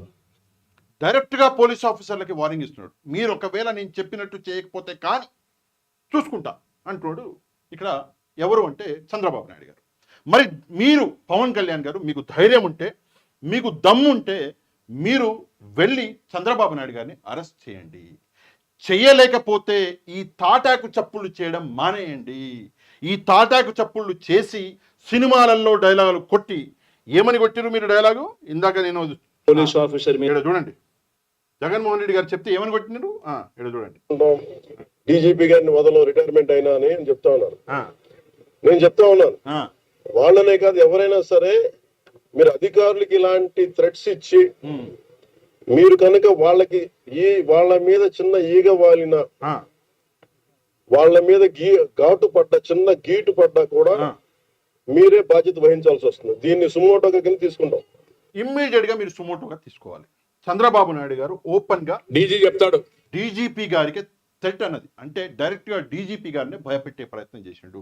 డైరెక్ట్గా పోలీస్ ఆఫీసర్లకి వార్నింగ్ ఇస్తున్నాడు. మీరు ఒకవేళ నేను చెప్పినట్టు చేయకపోతే కానీ చూసుకుంటా అంటున్నాడు. ఇక్కడ ఎవరు అంటే చంద్రబాబు నాయుడు గారు. మరి మీరు పవన్ కళ్యాణ్ గారు, మీకు ధైర్యం ఉంటే, మీకు దమ్ము ఉంటే మీరు వెళ్ళి చంద్రబాబు నాయుడు గారిని అరెస్ట్ చేయండి. చెయ్యలేకపోతే ఈ తాటాకు చప్పుళ్ళు చేయడం మానేయండి. ఈ తాటాకు చప్పుళ్ళు చేసి సినిమాలలో డైలాగులు కొట్టి, ఏమని కొట్టిరు మీరు డైలాగు? ఇందాక నేను పోలీస్ ఆఫీసర్ మీద చూడండి, జగన్మోహన్ రెడ్డి గారు చెప్తే ఏమని కొట్టినారు ఇక్కడ చూడండి. డీజీపీ గారిని వదలం రిటైర్మెంట్ అయినా అని చెప్తా ఉన్నాను. నేను చెప్తా ఉన్నాను, వాళ్ళనే కాదు ఎవరైనా సరే మీరు అధికారులకి ఇలాంటి థ్రెట్స్ ఇచ్చి మీరు కనుక వాళ్ళ మీద చిన్న ఈగ వాలిన, వాళ్ళ మీద ఘాటు పడ్డా, చిన్న గీటు పడ్డా కూడా మీరే బాధ్యత వహించాల్సి వస్తుంది. దీన్ని సుమోటోగా కింద తీసుకుంటాం. ఇమ్మీడియట్ గా మీరు సుమోటోగా తీసుకోవాలి. చంద్రబాబు నాయుడు గారు ఓపెన్ గా డీజీ చెప్తాడు డీజీపీ గారికి థ్రెట్ అన్నది, అంటే డైరెక్ట్ గా డీజీపీ గారిని భయపెట్టే ప్రయత్నం చేసిండు.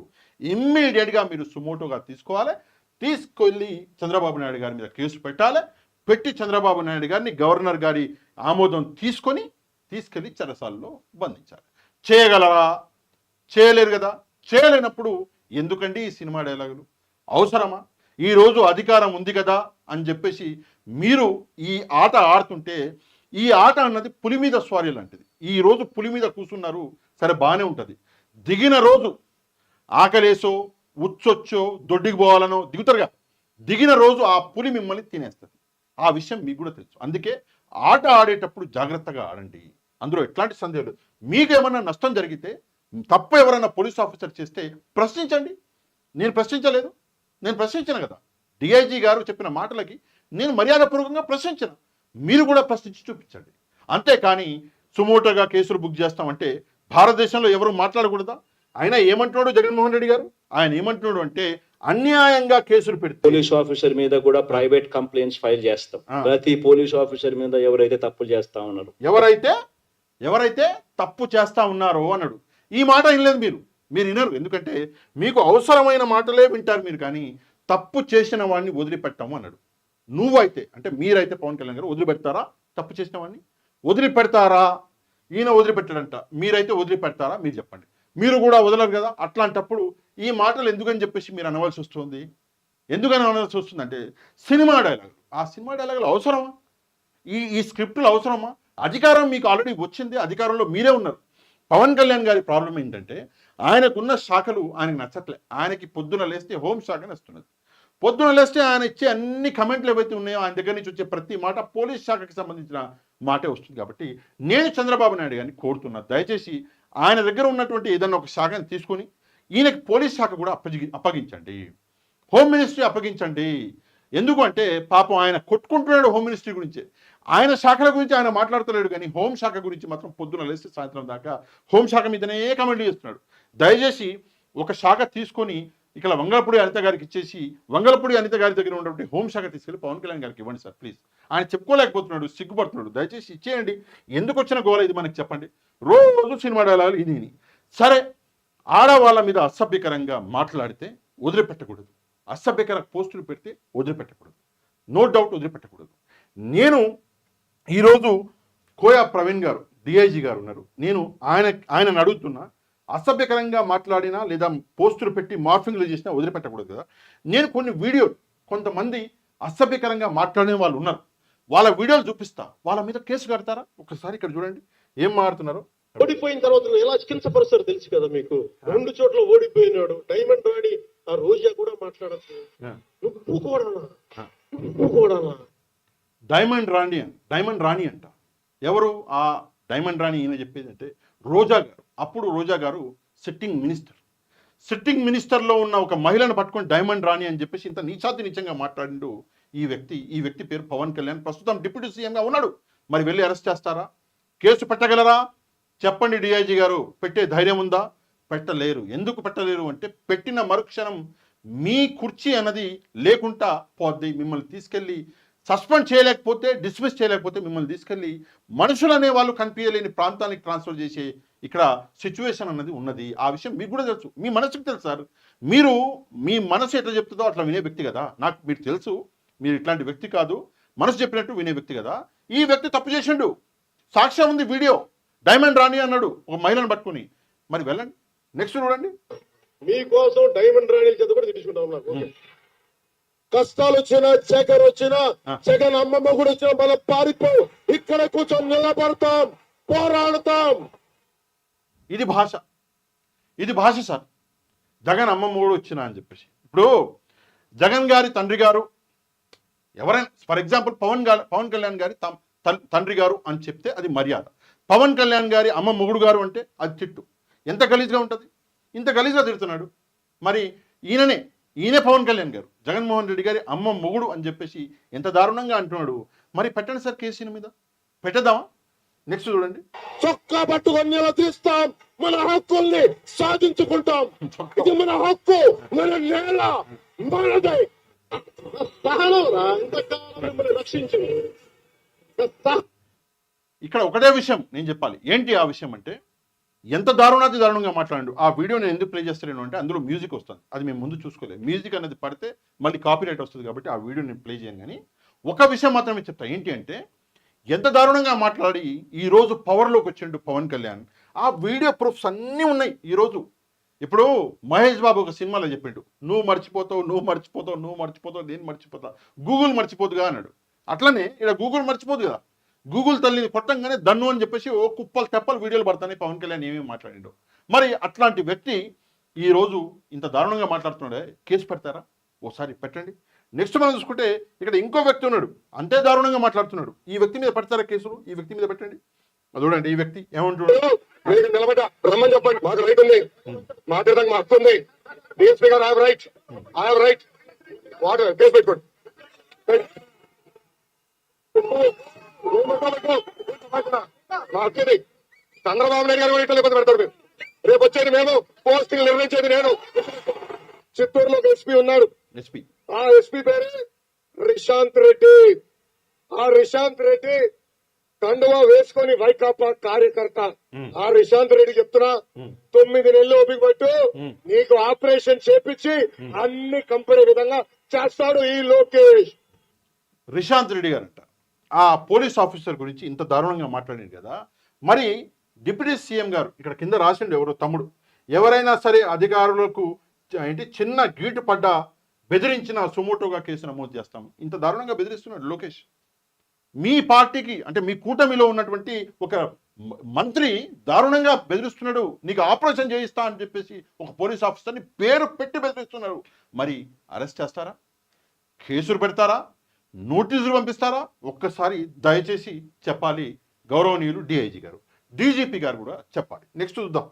ఇమ్మీడియట్ గా మీరు సుమోటోగా తీసుకోవాలి. తీసుకెళ్ళి చంద్రబాబు నాయుడు గారి మీద కేసు పెట్టాలి. పెట్టి చంద్రబాబు నాయుడు గారిని గవర్నర్ గారి ఆమోదం తీసుకెళ్లి చెరసాలలో బంధించాలి. చేయగలరా? చేయలేరు కదా. చేయలేనప్పుడు ఎందుకండి ఈ సినిమా డైలాగులు? అవసరమా? ఈరోజు అధికారం ఉంది కదా అని చెప్పేసి మీరు ఈ ఆట ఆడుతుంటే, ఈ ఆట అన్నది పులి మీద స్వారీ లాంటిది. ఈరోజు పులి మీద కూర్చున్నారు, సరే బాగానే ఉంటుంది. దిగిన రోజు ఆకలేసో, ఉచ్చొచ్చో, దొడ్డికి పోవాలనో దిగుతారుగా. దిగిన రోజు ఆ పులి మిమ్మల్ని తినేస్తుంది. ఆ విషయం మీకు కూడా తెలుసు. అందుకే ఆట ఆడేటప్పుడు జాగ్రత్తగా ఆడండి. అందులో ఎట్లాంటి సందేహం లేదు. మీకేమన్నా నష్టం జరిగితే, తప్పు ఎవరైనా పోలీస్ ఆఫీసర్ చేస్తే ప్రశ్నించండి. నేను ప్రశ్నించలేదు, నేను ప్రశ్నించాను కదా. డిఐజీ గారు చెప్పిన మాటలకి నేను మర్యాదపూర్వకంగా ప్రశ్నించాను. మీరు కూడా ప్రశ్నించి చూపించండి. అంతేకాని సుమోటోగా కేసులు బుక్ చేస్తామంటే భారతదేశంలో ఎవరు మాట్లాడకూడదా? ఆయన ఏమంటున్నాడు జగన్మోహన్ రెడ్డి గారు? ఆయన ఏమంటున్నాడు అంటే, అన్యాయంగా కేసులు పెడితే పోలీస్ ఆఫీసర్ మీద కూడా ప్రైవేట్ కంప్లైంట్స్ ఫైల్ చేస్తాం. ప్రతి పోలీస్ ఆఫీసర్ మీద ఎవరైతే తప్పులు చేస్తా ఉన్నారు, ఎవరైతే తప్పు చేస్తా ఉన్నారో అన్నాడు. ఈ మాట వినలేదు మీరు వినరు. ఎందుకంటే మీకు అవసరమైన మాటలే వింటారు మీరు, కానీ తప్పు చేసిన వాడిని వదిలిపెట్టాము అన్నాడు. నువ్వైతే అంటే మీరైతే పవన్ కళ్యాణ్ గారు వదిలిపెడతారా? తప్పు చేసిన వాడిని వదిలిపెడతారా? ఈయన వదిలిపెట్టాడంట. మీరైతే వదిలిపెడతారా? మీరు చెప్పండి. మీరు కూడా వదలరు కదా. అట్లాంటప్పుడు ఈ మాటలు ఎందుకని చెప్పేసి మీరు అనవలసి వస్తుంది. ఎందుకని అనవలసి వస్తుందంటే సినిమా డైలాగులు. ఆ సినిమా డైలాగులు అవసరమా? ఈ స్క్రిప్టులు అవసరమా? అధికారం మీకు ఆల్రెడీ వచ్చింది, అధికారంలో మీరే ఉన్నారు. పవన్ కళ్యాణ్ గారి ప్రాబ్లం ఏంటంటే, ఆయనకున్న శాఖలు ఆయనకు నచ్చట్లే. ఆయనకి పొద్దున లేస్తే హోంశాఖ నచ్చుతున్నది, పొద్దున లేస్తే ఆయన ఇచ్చే అన్ని కమెంట్లు ఏవైతే ఉన్నాయో ఆయన దగ్గర నుంచి వచ్చే ప్రతి మాట పోలీస్ శాఖకి సంబంధించిన మాటే వస్తుంది. కాబట్టి నేను చంద్రబాబు నాయుడు గారిని కోరుతున్నా, దయచేసి ఆయన దగ్గర ఉన్నటువంటి ఏదైనా ఒక శాఖని తీసుకొని ఈయనకి పోలీస్ శాఖ కూడా అప్పగించండి, హోమ్ మినిస్ట్రీ అప్పగించండి. ఎందుకు అంటే పాపం ఆయన కొట్టుకుంటున్నాడు హోమ్ మినిస్ట్రీ గురించి, ఆయన శాఖల గురించి ఆయన మాట్లాడతలేడు, కానీ హోంశాఖ గురించి మాత్రం పొద్దున లేస్తే సాయంత్రం దాకా హోంశాఖ మీదనే కమెంట్లు చేస్తున్నాడు. దయచేసి ఒక శాఖ తీసుకొని ఇక్కడ వంగలపూడి అనిత గారికి ఇచ్చేసి వంగలపూడి అనిత గారి దగ్గర ఉన్నటువంటి హోంశాఖ తీసుకెళ్ళి పవన్ కళ్యాణ్ గారికి ఇవ్వండి సార్ ప్లీజ్. ఆయన చెప్పుకోలేకపోతున్నాడు, సిగ్గుపడుతున్నాడు. దయచేసి ఇచ్చేయండి. ఎందుకు వచ్చిన గోల ఇది మనకి చెప్పండి. రోజు సినిమా డైలాగులు ఇది. సరే, ఆడవాళ్ళ మీద అసభ్యకరంగా మాట్లాడితే వదిలిపెట్టకూడదు, అసభ్యకర పోస్టులు పెడితే వదిలిపెట్టకూడదు, నో డౌట్ వదిలిపెట్టకూడదు. నేను ఈరోజు కోయా ప్రవీణ్ గారు డిఐజీ గారు ఉన్నారు, నేను ఆయనను అడుగుతున్నా, అసభ్యకరంగా మాట్లాడినా లేదా పోస్టులు పెట్టి మార్ఫింగ్లు చేసినా వదిలిపెట్టకూడదు కదా. నేను కొన్ని వీడియోలు, కొంతమంది అసభ్యకరంగా మాట్లాడిన వాళ్ళు ఉన్నారు, వాళ్ళ వీడియోలు చూపిస్తా, వాళ్ళ మీద కేసు కడతారా? ఒకసారి ఇక్కడ చూడండి ఏం మాట్లాడుతున్నారో. ఓడిపోయిన తర్వాత ఎలా కించపరుస్తారు తెలుసు కదా మీకు. 2 చోట్ల ఓడిపోయినాడు. డైమండ్ రాణి ఆ రోజా కూడా మాట్లాడచ్చు. నువ్వు కూడా డైమండ్ రాణి అంట. ఎవరు ఆ డైమండ్ రాణి? ఈయన చెప్పేది అంటే రోజా గారు. అప్పుడు రోజా గారు సిట్టింగ్ మినిస్టర్లో ఉన్న ఒక మహిళను పట్టుకొని డైమండ్ రాణి అని చెప్పేసి ఇంత నీచాతినీచంగా మాట్లాడిండు ఈ వ్యక్తి పేరు పవన్ కళ్యాణ్. ప్రస్తుతం డిప్యూటీ సీఎంగా ఉన్నాడు. మరి వెళ్ళి అరెస్ట్ చేస్తారా? కేసు పెట్టగలరా? చెప్పండి డిఐజీ గారు. పెట్టే ధైర్యం ఉందా? పెట్టలేరు. ఎందుకు పెట్టలేరు అంటే పెట్టిన మరుక్షణం మీ కుర్చీ అన్నది లేకుండా పోద్ది. మిమ్మల్ని తీసుకెళ్ళి సస్పెండ్ చేయలేకపోతే, డిస్మిస్ చేయలేకపోతే మిమ్మల్ని తీసుకెళ్ళి మనుషులు అనే వాళ్ళు కనిపించలేని ప్రాంతానికి ట్రాన్స్ఫర్ చేసే ఇక్కడ సిచ్యువేషన్ అన్నది ఉన్నది. ఆ విషయం మీకు కూడా తెలుసు, మీ మనసుకు తెలుసు సార్. మీరు మీ మనసు ఎట్లా చెప్తుందో అట్లా వినే వ్యక్తి కదా. నాకు మీరు తెలుసు, మీరు ఇట్లాంటి వ్యక్తి కాదు, మనసు చెప్పినట్టు వినే వ్యక్తి కదా. ఈ వ్యక్తి తప్పు చేసిండు, సాక్ష్యం ఉంది, వీడియో. డైమండ్ రాణి అన్నాడు ఒక మహిళను పట్టుకుని. మరి వెళ్ళండి, నెక్స్ట్ చూడండి. మీకోసం డైమండ్ రాణి చేత కూడా తీసుకుంటాం. నాకు కష్టాలు వచ్చినా, చక్కెర వచ్చినా, జగన్ అమ్మమ్మ కూడా వచ్చినా మనం పారిపో, ఇక్కడ కూర్చొని నిలబడతాం, పోరాడతాం. ఇది భాష సార్. జగన్ అమ్మమ్మ కూడా వచ్చినా అని చెప్పేసి. ఇప్పుడు జగన్ గారి తండ్రి గారు ఎవరైనా, ఫర్ ఎగ్జాంపుల్ పవన్ కళ్యాణ్ గారి తండ్రి గారు అని చెప్తే అది మర్యాద. పవన్ కళ్యాణ్ గారి అమ్మ మొగుడు గారు అంటే అది తిట్టు. ఎంత గలీజ్గా ఉంటుంది, ఇంత గలీజ్గా తిడుతున్నాడు. మరి ఈయనే పవన్ కళ్యాణ్ గారు జగన్మోహన్ రెడ్డి గారి అమ్మ మొగుడు అని చెప్పేసి ఎంత దారుణంగా అంటున్నాడు. మరి పెట్టండి సార్ కేసీని మీద, పెట్టేద్దామా? నెక్స్ట్ చూడండి. చొక్కా పట్టుకొని నిలదీస్తాం, మన హక్కుల్ని సాధించుకుంటాం. ఇది మన హక్కు, మన నేల మనదే. రక్షించింది. ఇక్కడ ఒకటే విషయం నేను చెప్పాలి. ఏంటి ఆ విషయం అంటే, ఎంత దారుణంగా మాట్లాడండు. ఆ వీడియో నేను ఎందుకు ప్లే చేస్తాను అంటే అందులో మ్యూజిక్ వస్తుంది, అది మేము ముందు చూసుకోలేదు. మ్యూజిక్ అనేది పడితే మళ్ళీ కాపీరైట్ వస్తుంది కాబట్టి ఆ వీడియో నేను ప్లే చేయను. కానీ ఒక విషయం మాత్రమే చెప్తా. ఏంటి అంటే, ఎంత దారుణంగా మాట్లాడి ఈరోజు పవర్లోకి వచ్చిండు పవన్ కళ్యాణ్. ఆ వీడియో ప్రూఫ్స్ అన్నీ ఉన్నాయి ఈరోజు. ఇప్పుడు మహేష్ బాబు ఒక సినిమాలో చెప్పిండు, నువ్వు మర్చిపోతావు, నేను మర్చిపోతా, గూగుల్ మర్చిపోతుగా అన్నాడు. అట్లనే ఇక్కడ గూగుల్ మర్చిపోదు కదా. గూగుల్ తల్లిని కొట్టంగానే దన్ను అని చెప్పేసి ఓ కుప్పలు తెప్పలు వీడియోలు పడతాయి పవన్ కళ్యాణ్ ఏమేమి మాట్లాడిండు. మరి అట్లాంటి వ్యక్తి ఈరోజు ఇంత దారుణంగా మాట్లాడుతున్నాడే, కేసు పెడతారా? ఓసారి పెట్టండి. నెక్స్ట్ మనం చూసుకుంటే ఇక్కడ ఇంకో వ్యక్తి ఉన్నాడు, అంతే దారుణంగా మాట్లాడుతున్నాడు. ఈ వ్యక్తి మీద పెడతారా కేసులు? ఈ వ్యక్తి మీద పెట్టండి. చూడండి ఈ వ్యక్తి ఏమంటున్నాడు. నిలబడ్డా రమ్మని చెప్పండి, మాకు రైట్ ఉంది, మాట్లాడడానికి మా హక్కు ఉంది. డిఎస్పీ గారు I have right water case పెట్టుకోండి. మా హక్కు ఇది. చంద్రబాబు నాయుడు గారు కూడా ఇట్లా ఇబ్బంది పెడతాడు. రేపు వచ్చేది మేము, పోస్టింగ్ నిర్ణయించేది నేను. చిత్తూరులో ఒక ఎస్పీ ఉన్నాడు, ఆ ఎస్పీ పేరు రిశాంత్ రెడ్డి. ఆ రిశాంత్ రెడ్డి కండువా వేసుకొని వైకాపా కార్యకర్త. ఆ రిశాంత్ రెడ్డి చెప్తున్నా, 9 నెలలు ఓపిక పట్టు, నీకు ఆపరేషన్ చేపించి అన్ని కంపెనీ విధంగా చేస్తాడు ఈ లోకేష్. రిశాంత్ రెడ్డి గారంట ఆ పోలీస్ ఆఫీసర్ గురించి ఇంత దారుణంగా మాట్లాడింది కదా. మరి డిప్యూటీ సీఎం గారు ఇక్కడ కింద రాసిండు, ఎవరో తమ్ముడు, ఎవరైనా సరే అధికారులకు చిన్న గీటు పడ్డా బెదిరించిన సుమోటోగా కేసు నమోదు చేస్తాం. ఇంత దారుణంగా బెదిరిస్తున్నాడు లోకేష్. మీ పార్టీకి అంటే మీ కూటమిలో ఉన్నటువంటి ఒక మంత్రి దారుణంగా బెదిరిస్తున్నాడు, నీకు ఆపరేషన్ చేయిస్తా అని చెప్పేసి ఒక పోలీస్ ఆఫీసర్ని పేరు పెట్టి బెదిరిస్తున్నారు. మరి అరెస్ట్ చేస్తారా? కేసులు పెడతారా, నోటీసులు పంపిస్తారా? ఒక్కసారి దయచేసి చెప్పాలి గౌరవనీయులు డిఐజీ గారు, డీజీపీ గారు కూడా చెప్పాలి. నెక్స్ట్ చూద్దాం.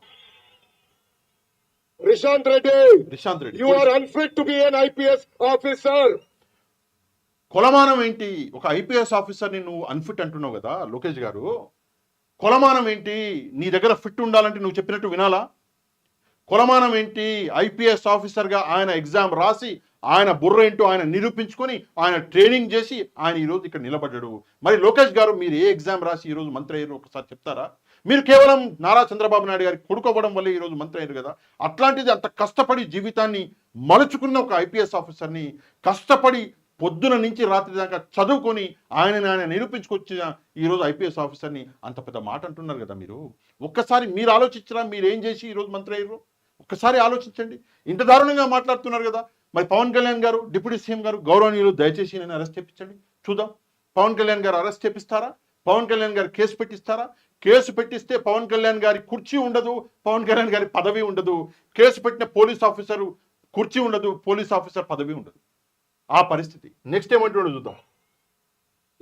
Rishanth Reddy, Nishanth Reddy, you are unfit to be an IPS officer. కొలమానం ఏంటి? ఒక ఐపీఎస్ ఆఫీసర్ని నువ్వు అన్ఫిట్ అంటున్నావు కదా లోకేష్ గారు, కొలమానం ఏంటి? నీ దగ్గర ఫిట్ ఉండాలంటే నువ్వు చెప్పినట్టు వినాలా? కొలమానం ఏంటి? ఐపీఎస్ ఆఫీసర్గా ఆయన ఎగ్జామ్ రాసి ఆయన బుర్ర ఏంటో ఆయన నిరూపించుకొని ఆయన ట్రైనింగ్ చేసి ఆయన ఈరోజు ఇక్కడ నిలబడ్డాడు. మరి లోకేష్ గారు మీరు ఏ ఎగ్జామ్ రాసి ఈరోజు మంత్రి అయ్యారు ఒకసారి చెప్తారా? మీరు కేవలం నారా చంద్రబాబు నాయుడు గారికి కొడుకోవడం వల్ల ఈరోజు మంత్రి అయ్యారు కదా. అట్లాంటిది అంత కష్టపడి జీవితాన్ని మలుచుకున్న ఒక ఐపీఎస్ ఆఫీసర్ని కష్టపడి పొద్దున నుంచి రాత్రి దాకా చదువుకొని ఆయన నిరూపించుకొచ్చిన ఈరోజు ఐపీఎస్ ఆఫీసర్ని అంత పెద్ద మాట అంటున్నారు కదా మీరు. ఒక్కసారి మీరు ఆలోచించరా? మీరు ఏం చేసి ఈరోజు మంత్రి అయ్యారు? ఒక్కసారి ఆలోచించండి. ఇంత దారుణంగా మాట్లాడుతున్నారు కదా. మరి పవన్ కళ్యాణ్ గారు, డిప్యూటీ సీఎం గారు, గౌరవనీయులు దయచేసి నేను అరెస్ట్ చేయించండి చూద్దాం. పవన్ కళ్యాణ్ గారు అరెస్ట్ చేపిస్తారా? పవన్ కళ్యాణ్ గారు కేసు పెట్టిస్తారా? కేసు పెట్టిస్తే పవన్ కళ్యాణ్ గారి కుర్చీ ఉండదు, పవన్ కళ్యాణ్ గారి పదవి ఉండదు. కేసు పెట్టిన పోలీస్ ఆఫీసరు కుర్చీ ఉండదు, పోలీస్ ఆఫీసర్ పదవి ఉండదు. ఆ పరిస్థితి. నెక్స్ట్ ఏమంటాడో చూద్దాం.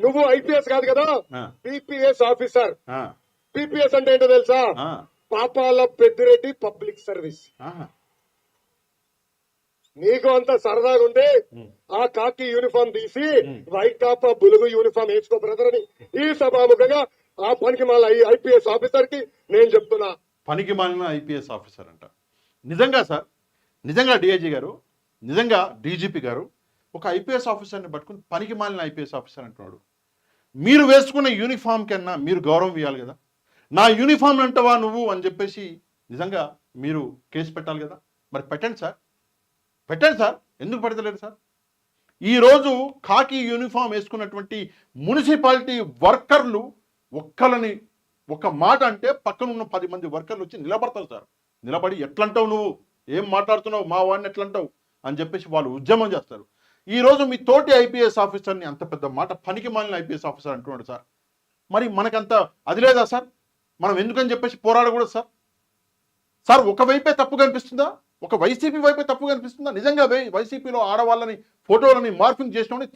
నువ్వు ఐపీఎస్ కాదు కదా, పీపీఎస్ ఆఫీసర్. పీపీఎస్ అంటే ఏంటో తెలుసా? పాపాల పెద్దిరెడ్డి పబ్లిక్ సర్వీస్. నీకు అంత సరదాగా ఉంటే ఆ కాకి యూనిఫామ్ తీసి వైట్ టాప్ బులుగు యూనిఫామ్ వేసుకో బ్రదర్ అని ఈ సభాముఖంగా ఆ పనికి మళ్ళీ ఐపీఎస్ ఆఫీసర్ కి నేను చెప్తున్నా. పనికి మాలిన ఐపీఎస్ ఆఫీసర్ అంట. నిజంగా సార్, నిజంగా డిఐజీ గారు, నిజంగా డీజీపీ గారు ఒక ఐపీఎస్ ఆఫీసర్ని పట్టుకుని పనికి మాలిన ఐపీఎస్ ఆఫీసర్ అంటున్నాడు. మీరు వేసుకున్న యూనిఫామ్ కన్నా మీరు గౌరవం ఇవ్వాలి కదా. నా యూనిఫామ్ అంటవా నువ్వు అని చెప్పేసి నిజంగా మీరు కేసు పెట్టాలి కదా. మరి పెట్టండి సార్, పెట్టండి సార్. ఎందుకు పెడతలేరు సార్? ఈరోజు ఖాకీ యూనిఫామ్ వేసుకున్నటువంటి మున్సిపాలిటీ వర్కర్లు ఒక్కలని ఒక మాట అంటే పక్కన ఉన్న 10 మంది వర్కర్లు వచ్చి నిలబడతారు సార్. నిలబడి ఎట్లంటావు నువ్వు, ఏం మాట్లాడుతున్నావు, మా వాడిని ఎట్లంటావు అని చెప్పేసి వాళ్ళు ఉద్యమం చేస్తారు. ఈరోజు మీ తోటి ఐపీఎస్ ఆఫీసర్ని అంత పెద్ద మాట పనికి మాలిన ఐపీఎస్ ఆఫీసర్ అంటున్నాడు సార్. మరి మనకంత అది లేదా సార్? మనం ఎందుకని చెప్పేసి పోరాడకూడదు సార్? సార్ ఒకవైపే తప్పు కనిపిస్తుందా? ఒక వైసీపీ వైపే తప్పు కనిపిస్తుందా? నిజంగా వైసీపీలో ఆడవాళ్ళని ఫోటోలని మార్పింగ్ చేసిన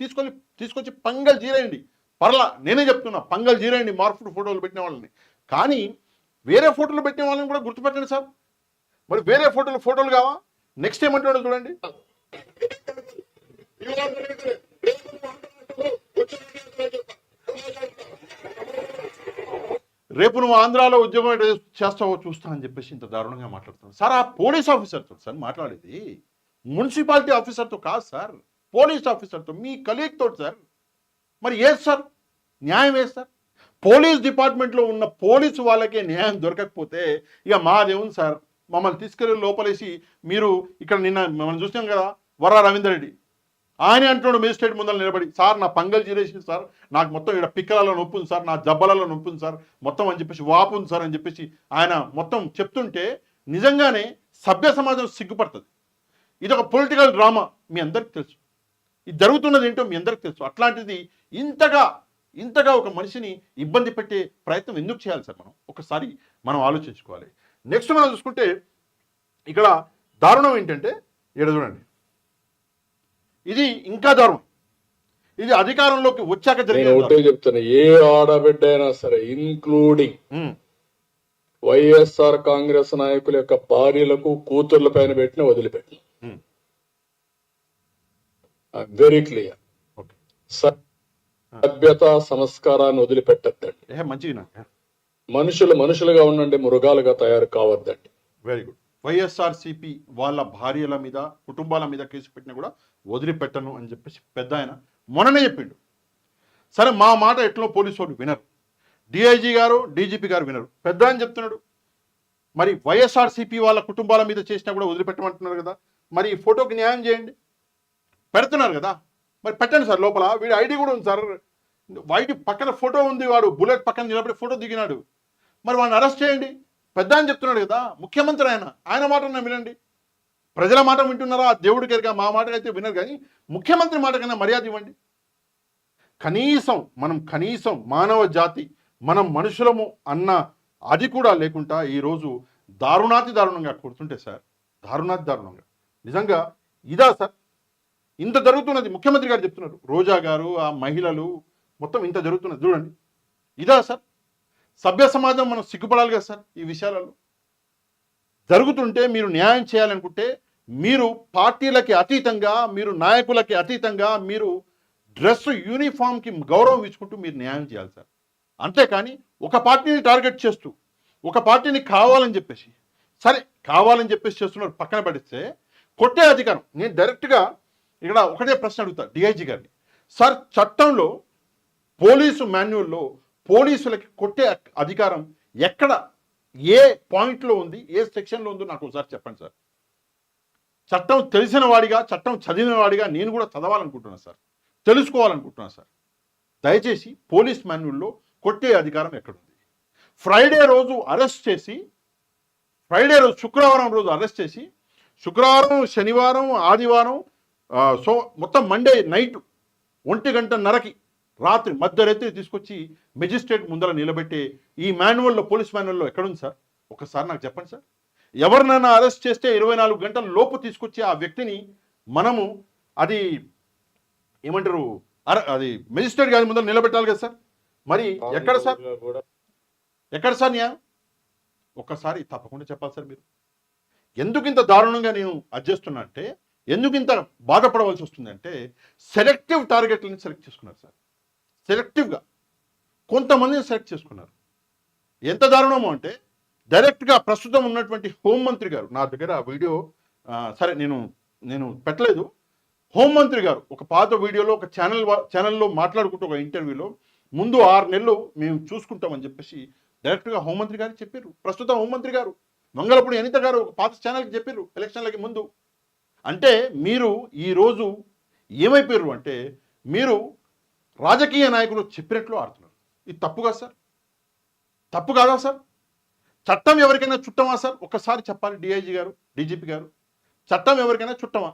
తీసుకొచ్చి పంగల్ జీరేయండి. పర్లా, నేనే చెప్తున్నా, పంగల్ జీరేయండి మార్పుడు ఫోటోలు పెట్టిన వాళ్ళని. కానీ వేరే ఫోటోలు పెట్టిన వాళ్ళని కూడా గుర్తుపెట్టండి సార్. మరి వేరే ఫోటోలు కావా? నెక్స్ట్ ఏమంటాడో చూడండి. రేపు నువ్వు ఆంధ్రాలో ఉద్యోగం చేస్తావో చూస్తా అని చెప్పేసి ఇంత దారుణంగా మాట్లాడుతున్నాడు సార్. ఆ పోలీస్ ఆఫీసర్తో సార్ మాట్లాడేది, మున్సిపాలిటీ ఆఫీసర్తో కాదు సార్, పోలీస్ ఆఫీసర్తో, మీ కలీగ్ తోటి సార్. మరి ఏది సార్ న్యాయం? ఏది సార్? పోలీస్ డిపార్ట్మెంట్లో ఉన్న పోలీసు వాళ్ళకే న్యాయం దొరకకపోతే ఇక మాదేముంది సార్? మమ్మల్ని తీసుకెళ్ళి లోపలేసి మీరు ఇక్కడ నిన్న మనం చూసాం కదా, వర్రా రవీందర్ రెడ్డి ఆయన అంటున్నాడు మేజిస్ట్రేట్ ముందర నిలబడి, సార్ నా పంగల్ జీరేసింది సార్, నాకు మొత్తం ఇక్కడ పిక్కలలో నొప్పి ఉంది సార్, నా జబ్బలలో నొప్పి ఉంది సార్, మొత్తం అని చెప్పేసి వాపు ఉంది సార్ అని చెప్పేసి ఆయన మొత్తం చెప్తుంటే నిజంగానే సభ్య సమాజం సిగ్గుపడుతుంది. ఇది ఒక పొలిటికల్ డ్రామా, మీ అందరికి తెలుసు. ఇది జరుగుతున్నది ఏంటో మీ అందరికి తెలుసు. అట్లాంటిది ఇంతగా ఒక మనిషిని ఇబ్బంది పెట్టే ప్రయత్నం ఎందుకు చేయాలి సార్? ఒకసారి మనం ఆలోచించుకోవాలి. నెక్స్ట్ మనం చూసుకుంటే ఇక్కడ దారుణం ఏంటంటే ఇక్కడ చూడండి, ఇది ఇంకా దారుణం. ఇది అధికారంలోకి వచ్చాక నేను ఒకటే చెప్తున్నా, ఏ ఆడబిడ్డ అయినా సరే ఇంక్లూడింగ్ వైఎస్ఆర్ కాంగ్రెస్ నాయకుల యొక్క భార్యలకు కూతుర్ల పైన పెట్టిన వదిలిపెట్టి వెరీ క్లియర్. సభ్యత సంస్కారాన్ని వదిలిపెట్టద్దండి. మంచిగా మనుషులుగా ఉండండి, మృగాలుగా తయారు కావద్దండి. Very good. వైఎస్ఆర్సీపీ వాళ్ళ భార్యల మీద కుటుంబాల మీద కేసు పెట్టినా కూడా వదిలిపెట్టను అని చెప్పేసి పెద్ద ఆయన మొన్ననే చెప్పిండు. సరే మా మాట ఎట్లో పోలీసు వాళ్ళు వినరు, డిఐజీ గారు డీజీపీ గారు వినరు, పెద్ద అని చెప్తున్నాడు. మరి వైఎస్ఆర్సీపీ వాళ్ళ కుటుంబాల మీద చేసినా కూడా వదిలిపెట్టమంటున్నారు కదా. మరి ఈ ఫోటోకి న్యాయం చేయండి. పెడుతున్నారు కదా, మరి పెట్టండి సార్. లోపల వీడి ఐడి కూడా ఉంది సార్, ఐడి పక్కన ఫోటో ఉంది, వాడు బుల్లెట్ పక్కన నిలబడి ఫోటో దిగినాడు. మరి వాడిని అరెస్ట్ చేయండి. పెద్ద అని చెప్తున్నాడు కదా, ముఖ్యమంత్రి ఆయన మాటనే వినండి. ప్రజల మాట వింటున్నారా? ఆ దేవుడికి ఎరగా, మా మాట అయితే వినరు, కానీ ముఖ్యమంత్రి మాట కన్నా మర్యాద ఇవ్వండి. కనీసం మానవ జాతి, మనం మనుషులము అన్న అది కూడా లేకుండా ఈరోజు దారుణాతి దారుణంగా కొడుతుంటే సార్, దారుణంగా నిజంగా ఇదా సార్? ఇంత జరుగుతున్నది ముఖ్యమంత్రి గారు చెప్తున్నారు, రోజా గారు ఆ మహిళలు మొత్తం ఇంత జరుగుతున్నది చూడండి. ఇదా సార్ సభ్య సమాజం? మనం సిగ్గుపడాలి కదా సార్ ఈ విషయాలలో. జరుగుతుంటే మీరు న్యాయం చేయాలనుకుంటే మీరు పార్టీలకి అతీతంగా, మీరు నాయకులకి అతీతంగా, మీరు డ్రెస్ యూనిఫామ్కి గౌరవం ఇచ్చుకుంటూ మీరు న్యాయం చేయాలి సార్. అంతేకాని ఒక పార్టీని టార్గెట్ చేస్తూ, ఒక పార్టీని కావాలని చెప్పేసి, సరే కావాలని చెప్పేసి చేస్తున్నారు పక్కన పడిస్తే, కొట్టే అధికారం. నేను డైరెక్ట్గా ఇక్కడ ఒకటే ప్రశ్న అడుగుతా డిఐజీ గారిని. సార్ చట్టంలో, పోలీసు మాన్యువల్లో పోలీసులకి కొట్టే అధికారం ఎక్కడ, ఏ పాయింట్లో ఉంది, ఏ సెక్షన్లో ఉందో నాకు ఒకసారి చెప్పండి సార్. చట్టం తెలిసిన వాడిగా, చట్టం చదివిన వాడిగా నేను కూడా చదవాలనుకుంటున్నాను సార్, తెలుసుకోవాలనుకుంటున్నాను సార్. దయచేసి పోలీస్ మాన్యువల్లో కొట్టే అధికారం ఎక్కడుంది? ఫ్రైడే రోజు అరెస్ట్ చేసి, ఫ్రైడే రోజు శుక్రవారం రోజు అరెస్ట్ చేసి, శుక్రవారం, శనివారం, ఆదివారం, సో మొత్తం మండే నైట్ 1:30కి రాత్రి మధ్యరాత్రి తీసుకొచ్చి మెజిస్ట్రేట్ ముందర నిలబెట్టే ఈ మాన్యువల్లో, పోలీస్ మాన్యువల్లో ఎక్కడుంది సార్? ఒకసారి నాకు చెప్పండి సార్. ఎవరినైనా అరెస్ట్ చేస్తే 24 గంటల లోపు తీసుకొచ్చి ఆ వ్యక్తిని మనము అది ఏమంటారు, అది మెజిస్ట్రేట్ గారి ముందర నిలబెట్టాలి కదా సార్. మరి ఎక్కడ సార్, కూడా ఎక్కడ సార్ న్యాయం? ఒక్కసారి తప్పకుండా చెప్పాలి సార్ మీరు. ఎందుకు ఇంత దారుణంగా నేను అడ్జేస్తున్నా అంటే, ఎందుకు ఇంత బాధపడవలసి వస్తుందంటే, సెలెక్టివ్ టార్గెట్లను సెలెక్ట్ చేసుకున్నారు సార్. సెలెక్టివ్గా కొంతమందిని సెలెక్ట్ చేసుకున్నారు. ఎంత దారుణమో అంటే, డైరెక్ట్గా ప్రస్తుతం ఉన్నటువంటి హోంమంత్రి గారు, నా దగ్గర ఆ వీడియో సరే నేను పెట్టలేదు. హోంమంత్రి గారు ఒక పాత వీడియోలో ఒక ఛానల్లో మాట్లాడుకుంటూ ఒక ఇంటర్వ్యూలో ముందు 6 నెలలు మేము చూసుకుంటామని చెప్పేసి డైరెక్ట్గా హోంమంత్రి గారు చెప్పారు. ప్రస్తుతం హోంమంత్రి గారు మంగళపూడి అనిత గారు ఒక పాత ఛానల్కి చెప్పారు ఎలక్షన్లకి ముందు. అంటే మీరు ఈరోజు ఏమైపోయారు అంటే, మీరు రాజకీయ నాయకులు చెప్పినట్లు ఆడుతున్నారు. ఇది తప్పు కదా సార్? తప్పు కాదా సార్? చట్టం ఎవరికైనా చుట్టమా సార్? ఒక్కసారి చెప్పాలి డిఐజీ గారు, డీజీపీ గారు. చట్టం ఎవరికైనా చుట్టమా?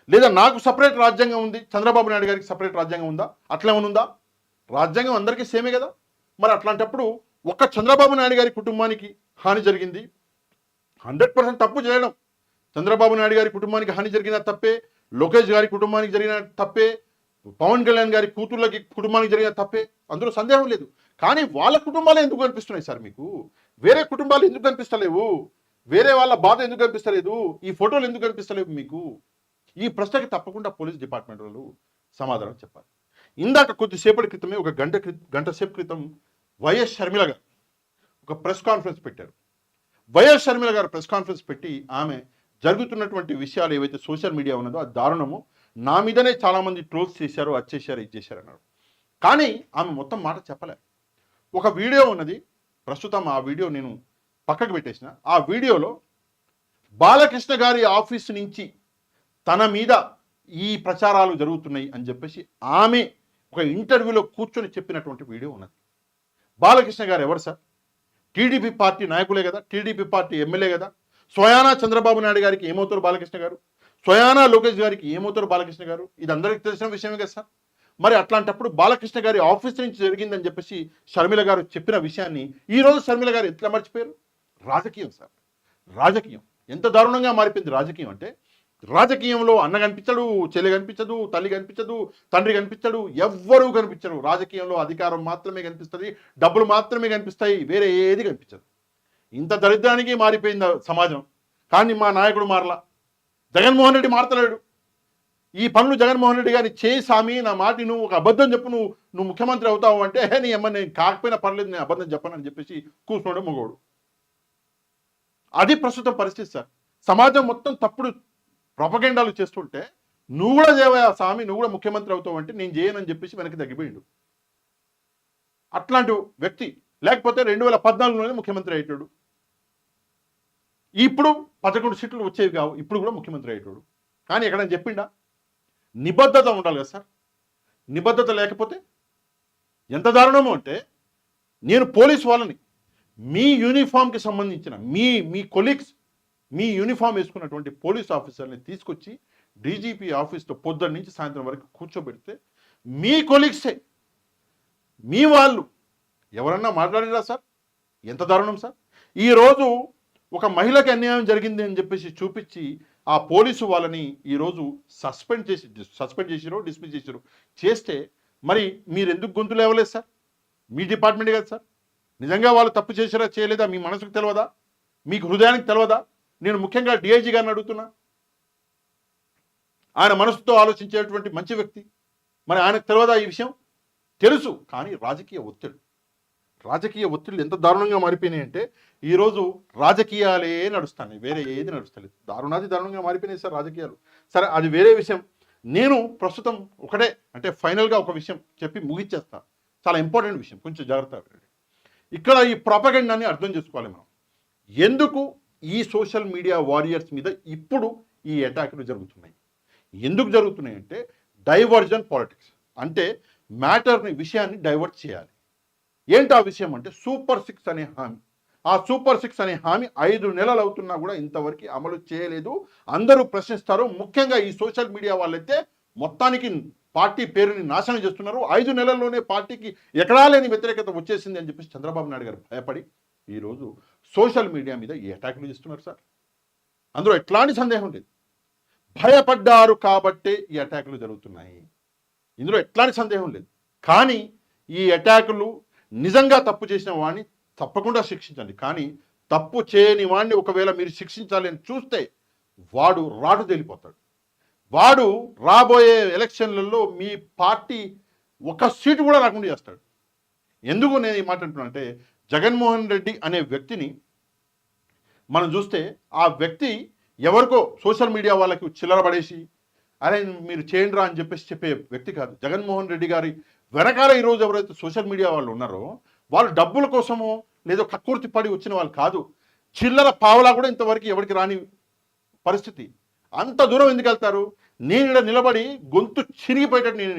లేదా నాకు సపరేట్ రాజ్యాంగం ఉంది, చంద్రబాబు నాయుడు గారికి సపరేట్ రాజ్యాంగం ఉందా? అట్లేమనుందా? రాజ్యాంగం అందరికీ సేమే కదా. మరి అట్లాంటప్పుడు ఒక్క చంద్రబాబు నాయుడు గారి కుటుంబానికి హాని జరిగింది, 100% తప్పు చేయడం. చంద్రబాబు నాయుడు గారి కుటుంబానికి హాని జరిగిన తప్పే, లోకేష్ గారి కుటుంబానికి జరిగిన తప్పే, పవన్ కళ్యాణ్ గారి కూతుర్లకి కుటుంబానికి జరిగిన తప్పే, అందులో సందేహం లేదు. కానీ వాళ్ళ కుటుంబాలే ఎందుకు కనిపిస్తున్నాయి సార్ మీకు? వేరే కుటుంబాలు ఎందుకు కనిపిస్తలేవు? వేరే వాళ్ళ బాధ ఎందుకు కనిపిస్తలేదు? ఈ ఫోటోలు ఎందుకు కనిపిస్తలేవు మీకు? ఈ ప్రశ్నకి తప్పకుండా పోలీస్ డిపార్ట్మెంట్ వాళ్ళు సమాధానం చెప్పాలి. ఇందాక కొద్దిసేపటి క్రితమే, ఒక గంట సేపు క్రితం వైఎస్ షర్మిల గారు ఒక ప్రెస్ కాన్ఫరెన్స్ పెట్టారు. వైఎస్ షర్మిల గారు ప్రెస్ కాన్ఫరెన్స్ పెట్టి ఆమె జరుగుతున్నటువంటి విషయాలు ఏవైతే సోషల్ మీడియా ఉన్నదో అది దారుణము, నా మీదనే చాలామంది ట్రోల్స్ చేశారు, అది చేశారు, ఇది చేశారు అన్నారు. కానీ ఆమె మొత్తం మాట చెప్పలే. ఒక వీడియో ఉన్నది, ప్రస్తుతం ఆ వీడియో నేను పక్కకు పెట్టేసిన. ఆ వీడియోలో బాలకృష్ణ గారి ఆఫీసు నుంచి తన మీద ఈ ప్రచారాలు జరుగుతున్నాయి అని చెప్పేసి ఆమె ఒక ఇంటర్వ్యూలో కూర్చొని చెప్పినటువంటి వీడియో ఉన్నది. బాలకృష్ణ గారు ఎవరు సార్? టీడీపీ పార్టీ నాయకులే కదా, టీడీపీ పార్టీ ఎమ్మెల్యే కదా. స్వయానా చంద్రబాబు నాయుడు గారికి ఏమవుతారు బాలకృష్ణ గారు, స్వయానా లోకేష్ గారికి ఏమవుతారు బాలకృష్ణ గారు, ఇది అందరికీ తెలిసిన విషయమే కదా సార్. మరి అట్లాంటప్పుడు బాలకృష్ణ గారి ఆఫీస్ నుంచి జరిగిందని చెప్పేసి షర్మిల గారు చెప్పిన విషయాన్ని ఈరోజు షర్మిల గారు ఎట్లా మర్చిపోయారు? రాజకీయం సార్, రాజకీయం ఎంత దారుణంగా మారిపోయింది. రాజకీయం అంటే, రాజకీయంలో అన్న కనిపించడు, చెల్లి కనిపించదు, తల్లి కనిపించదు, తండ్రి కనిపించడు, ఎవ్వరూ కనిపించరు. రాజకీయంలో అధికారం మాత్రమే కనిపిస్తుంది, డబ్బులు మాత్రమే కనిపిస్తాయి, వేరే ఏది కనిపించదు. ఇంత దరిద్రానికి మారిపోయింది సమాజం. కానీ మా నాయకుడు మారలా, జగన్మోహన్ రెడ్డి మారతలేడు. ఈ పనులు జగన్మోహన్ రెడ్డి గారిని చేయి సామి, నా మాట నువ్వు ఒక అబద్ధం చెప్పు, నువ్వు ముఖ్యమంత్రి అవుతావు అంటే, నీ అమ్మ నేను కాకపోయినా పర్లేదు, నేను అబద్ధం చెప్పను అని చెప్పేసి కూర్చున్నాడు మగోడు. అది ప్రస్తుతం పరిస్థితి సార్. సమాజం మొత్తం తప్పుడు ప్రొపగెండాలు చేస్తుంటే నువ్వు కూడా చేయవా స్వామి, నువ్వు కూడా ముఖ్యమంత్రి అవుతావు అంటే నేను చేయనని చెప్పేసి వెనక్కి తగ్గిపోయిండు. అట్లాంటి వ్యక్తి లేకపోతే 2014లోనే ముఖ్యమంత్రి అయ్యేటాడు. ఇప్పుడు 11 సీట్లు వచ్చేవి కావు, ఇప్పుడు కూడా ముఖ్యమంత్రి అయ్యేటాడు. కానీ ఎక్కడైనా చెప్పిండా? నిబద్ధత ఉండాలి కదా సార్. నిబద్ధత లేకపోతే ఎంత దారుణమో అంటే, నేను పోలీస్ వాళ్ళని మీ యూనిఫామ్కి సంబంధించిన మీ కొలీగ్స్, మీ యూనిఫామ్ వేసుకున్నటువంటి పోలీస్ ఆఫీసర్ని తీసుకొచ్చి డీజీపీ ఆఫీస్లో పొద్దున్న నుంచి సాయంత్రం వరకు కూర్చోబెడితే మీ కొలీగ్సే, మీ వాళ్ళు ఎవరన్నా మాట్లాడిరా సార్? ఎంత దారుణం సార్. ఈరోజు ఒక మహిళకి అన్యాయం జరిగింది అని చెప్పేసి చూపించి ఆ పోలీసు వాళ్ళని ఈరోజు సస్పెండ్ చేసిరో డిస్మిస్ చేసిరో చేస్తే మరి మీరు ఎందుకు గొంతు లేవలేదు సార్? మీ డిపార్ట్మెంట్ కదా సార్. నిజంగా వాళ్ళు తప్పు చేసిరా చేయలేదా మీ మనసుకు తెలియదా? మీకు హృదయానికి తెలియదా? నేను ముఖ్యంగా డిఐజీ గారిని అడుగుతున్నా. ఆయన మనసుతో ఆలోచించేటువంటి మంచి వ్యక్తి, మరి ఆయనకు తెలియదా ఈ విషయం? తెలుసు, కానీ రాజకీయ ఒత్తిళ్ళు ఎంత దారుణంగా మారిపోయినాయి అంటే ఈరోజు రాజకీయాలే నడుస్తాయి, వేరే ఏది నడుస్తలేదు. దారుణంగా మారిపోయినాయి సార్ రాజకీయాలు. సరే, అది వేరే విషయం. నేను ప్రస్తుతం ఒకటే అంటే ఫైనల్గా ఒక విషయం చెప్పి ముగిచ్చేస్తా. చాలా ఇంపార్టెంట్ విషయం, కొంచెం జాగ్రత్తగా వినండి. ఇక్కడ ఈ ప్రాపగండాన్ని అర్థం చేసుకోవాలి మనం. ఎందుకు ఈ సోషల్ మీడియా వారియర్స్ మీద ఇప్పుడు ఈ అటాకులు జరుగుతున్నాయి? ఎందుకు జరుగుతున్నాయి అంటే డైవర్జన్ పాలిటిక్స్, అంటే విషయాన్ని డైవర్ట్ చేయాలి. ఏంటి ఆ విషయం అంటే సూపర్ 6 అనే హామీ. ఆ సూపర్ 6 అనే హామీ 5 నెలలు అవుతున్నా కూడా ఇంతవరకు అమలు చేయలేదు. అందరూ ప్రశ్నిస్తారు. ముఖ్యంగా ఈ సోషల్ మీడియా వాళ్ళైతే మొత్తానికి పార్టీ పేరుని నాశనం చేస్తున్నారు. 5 నెలల్లోనే పార్టీకి ఎక్కడా లేని వ్యతిరేకత వచ్చేసింది అని చెప్పేసి చంద్రబాబు నాయుడు గారు భయపడి ఈరోజు సోషల్ మీడియా మీద ఈ అటాకులు చేస్తున్నారు సార్. అందులో ఎట్లాంటి సందేహం లేదు. భయపడ్డారు కాబట్టే ఈ అటాకులు జరుగుతున్నాయి, ఇందులో ఎట్లాంటి సందేహం లేదు. కానీ ఈ అటాకులు నిజంగా తప్పు చేసిన వాడిని తప్పకుండా శిక్షించండి. కానీ తప్పు చేయని వాడిని ఒకవేళ మీరు శిక్షించాలి అని చూస్తే వాడు రాటు తేలిపోతాడు. వాడు రాబోయే ఎలక్షన్లలో మీ పార్టీ ఒక సీటు కూడా రాకుండా చేస్తాడు. ఎందుకు నేను ఈ మాట అంటున్నా అంటే జగన్మోహన్ రెడ్డి అనే వ్యక్తిని మనం చూస్తే ఆ వ్యక్తి ఎవరికో సోషల్ మీడియా వాళ్ళకి చిల్లర పడేసి అరే మీరు చేయండి రా అని చెప్పేసి చెప్పే వ్యక్తి కాదు. జగన్మోహన్ రెడ్డి గారి వెనకాల ఈరోజు ఎవరైతే సోషల్ మీడియా వాళ్ళు ఉన్నారో వాళ్ళు డబ్బుల కోసమో లేదో కక్కుర్తి పడి వచ్చిన వాళ్ళు కాదు. చిల్లర పావలా కూడా ఇంతవరకు ఎవరికి రాని పరిస్థితి. అంత దూరం ఎందుకు వెళ్తారు? నేను ఇక్కడ నిలబడి గొంతు చిరిగిపోయేటట్టు నేను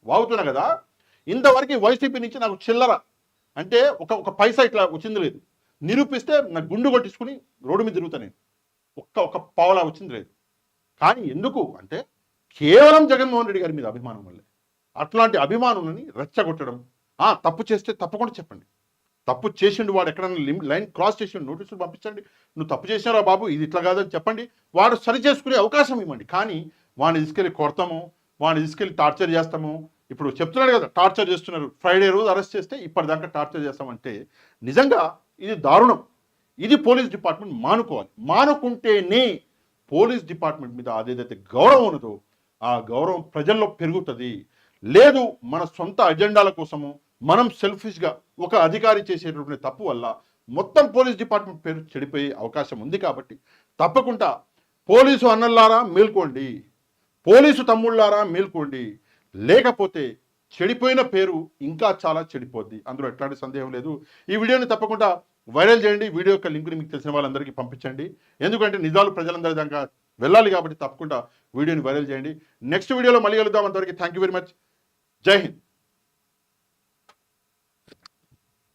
వాగుతున్నా కదా. ఇంతవరకు వైసీపీ నుంచి నాకు చిల్లర అంటే ఒక పైసా ఇట్లా వచ్చింది లేదు. నిరూపిస్తే నాకు గుండు కొట్టించుకుని రోడ్డు మీద తిరుగుతా నేను. ఒక్క పావలా వచ్చింది లేదు. కానీ ఎందుకు అంటే కేవలం జగన్మోహన్ రెడ్డి గారి మీద అభిమానం వల్లే. అట్లాంటి అభిమానులని రెచ్చగొట్టడం. తప్పు చేస్తే తప్పకుండా చెప్పండి. తప్పు చేసిండు వాడు ఎక్కడన్నా లైన్ క్రాస్ చేసిండు నోటీసులు పంపించండి. నువ్వు తప్పు చేసినారా బాబు, ఇది ఇట్లా కాదని చెప్పండి. వాడు సరి చేసుకునే అవకాశం ఇవ్వండి. కానీ వాడిని తీసుకెళ్ళి కొడతాము, వాడిని తీసుకెళ్ళి టార్చర్ చేస్తాము. ఇప్పుడు చెప్తున్నాడు కదా టార్చర్ చేస్తున్నారు. ఫ్రైడే రోజు అరెస్ట్ చేస్తే ఇప్పటిదాకా టార్చర్ చేస్తామంటే నిజంగా ఇది దారుణం. ఇది పోలీస్ డిపార్ట్మెంట్ మానుకోవాలి. మానుకుంటేనే పోలీస్ డిపార్ట్మెంట్ మీద అదేదైతే గౌరవం ఉన్నదో ఆ గౌరవం ప్రజల్లో పెరుగుతుంది. లేదు మన సొంత అజెండాల కోసము మనం సెల్ఫిష్గా ఒక అధికారి చేసేటటువంటి తప్పు వల్ల మొత్తం పోలీస్ డిపార్ట్మెంట్ పేరు చెడిపోయే అవకాశం ఉంది. కాబట్టి తప్పకుండా పోలీసు అన్నల్లారా మేల్కోండి, పోలీసు తమ్ముళ్ళారా మేల్కోండి. లేకపోతే చెడిపోయిన పేరు ఇంకా చాలా చెడిపోద్ది. అందులో ఎట్లాంటి సందేహం లేదు. ఈ వీడియోని తప్పకుండా వైరల్ చేయండి. వీడియో యొక్క లింక్ని మీకు తెలిసిన వాళ్ళందరికీ పంపించండి. ఎందుకంటే నిజాలు ప్రజలందరి దాకా వెళ్ళాలి కాబట్టి తప్పకుండా వీడియోని వైరల్ చేయండి. నెక్స్ట్ వీడియోలో మళ్ళీ కలుద్దాం. అంతవరకు థ్యాంక్ యూ వెరీ మచ్. జై హింద్.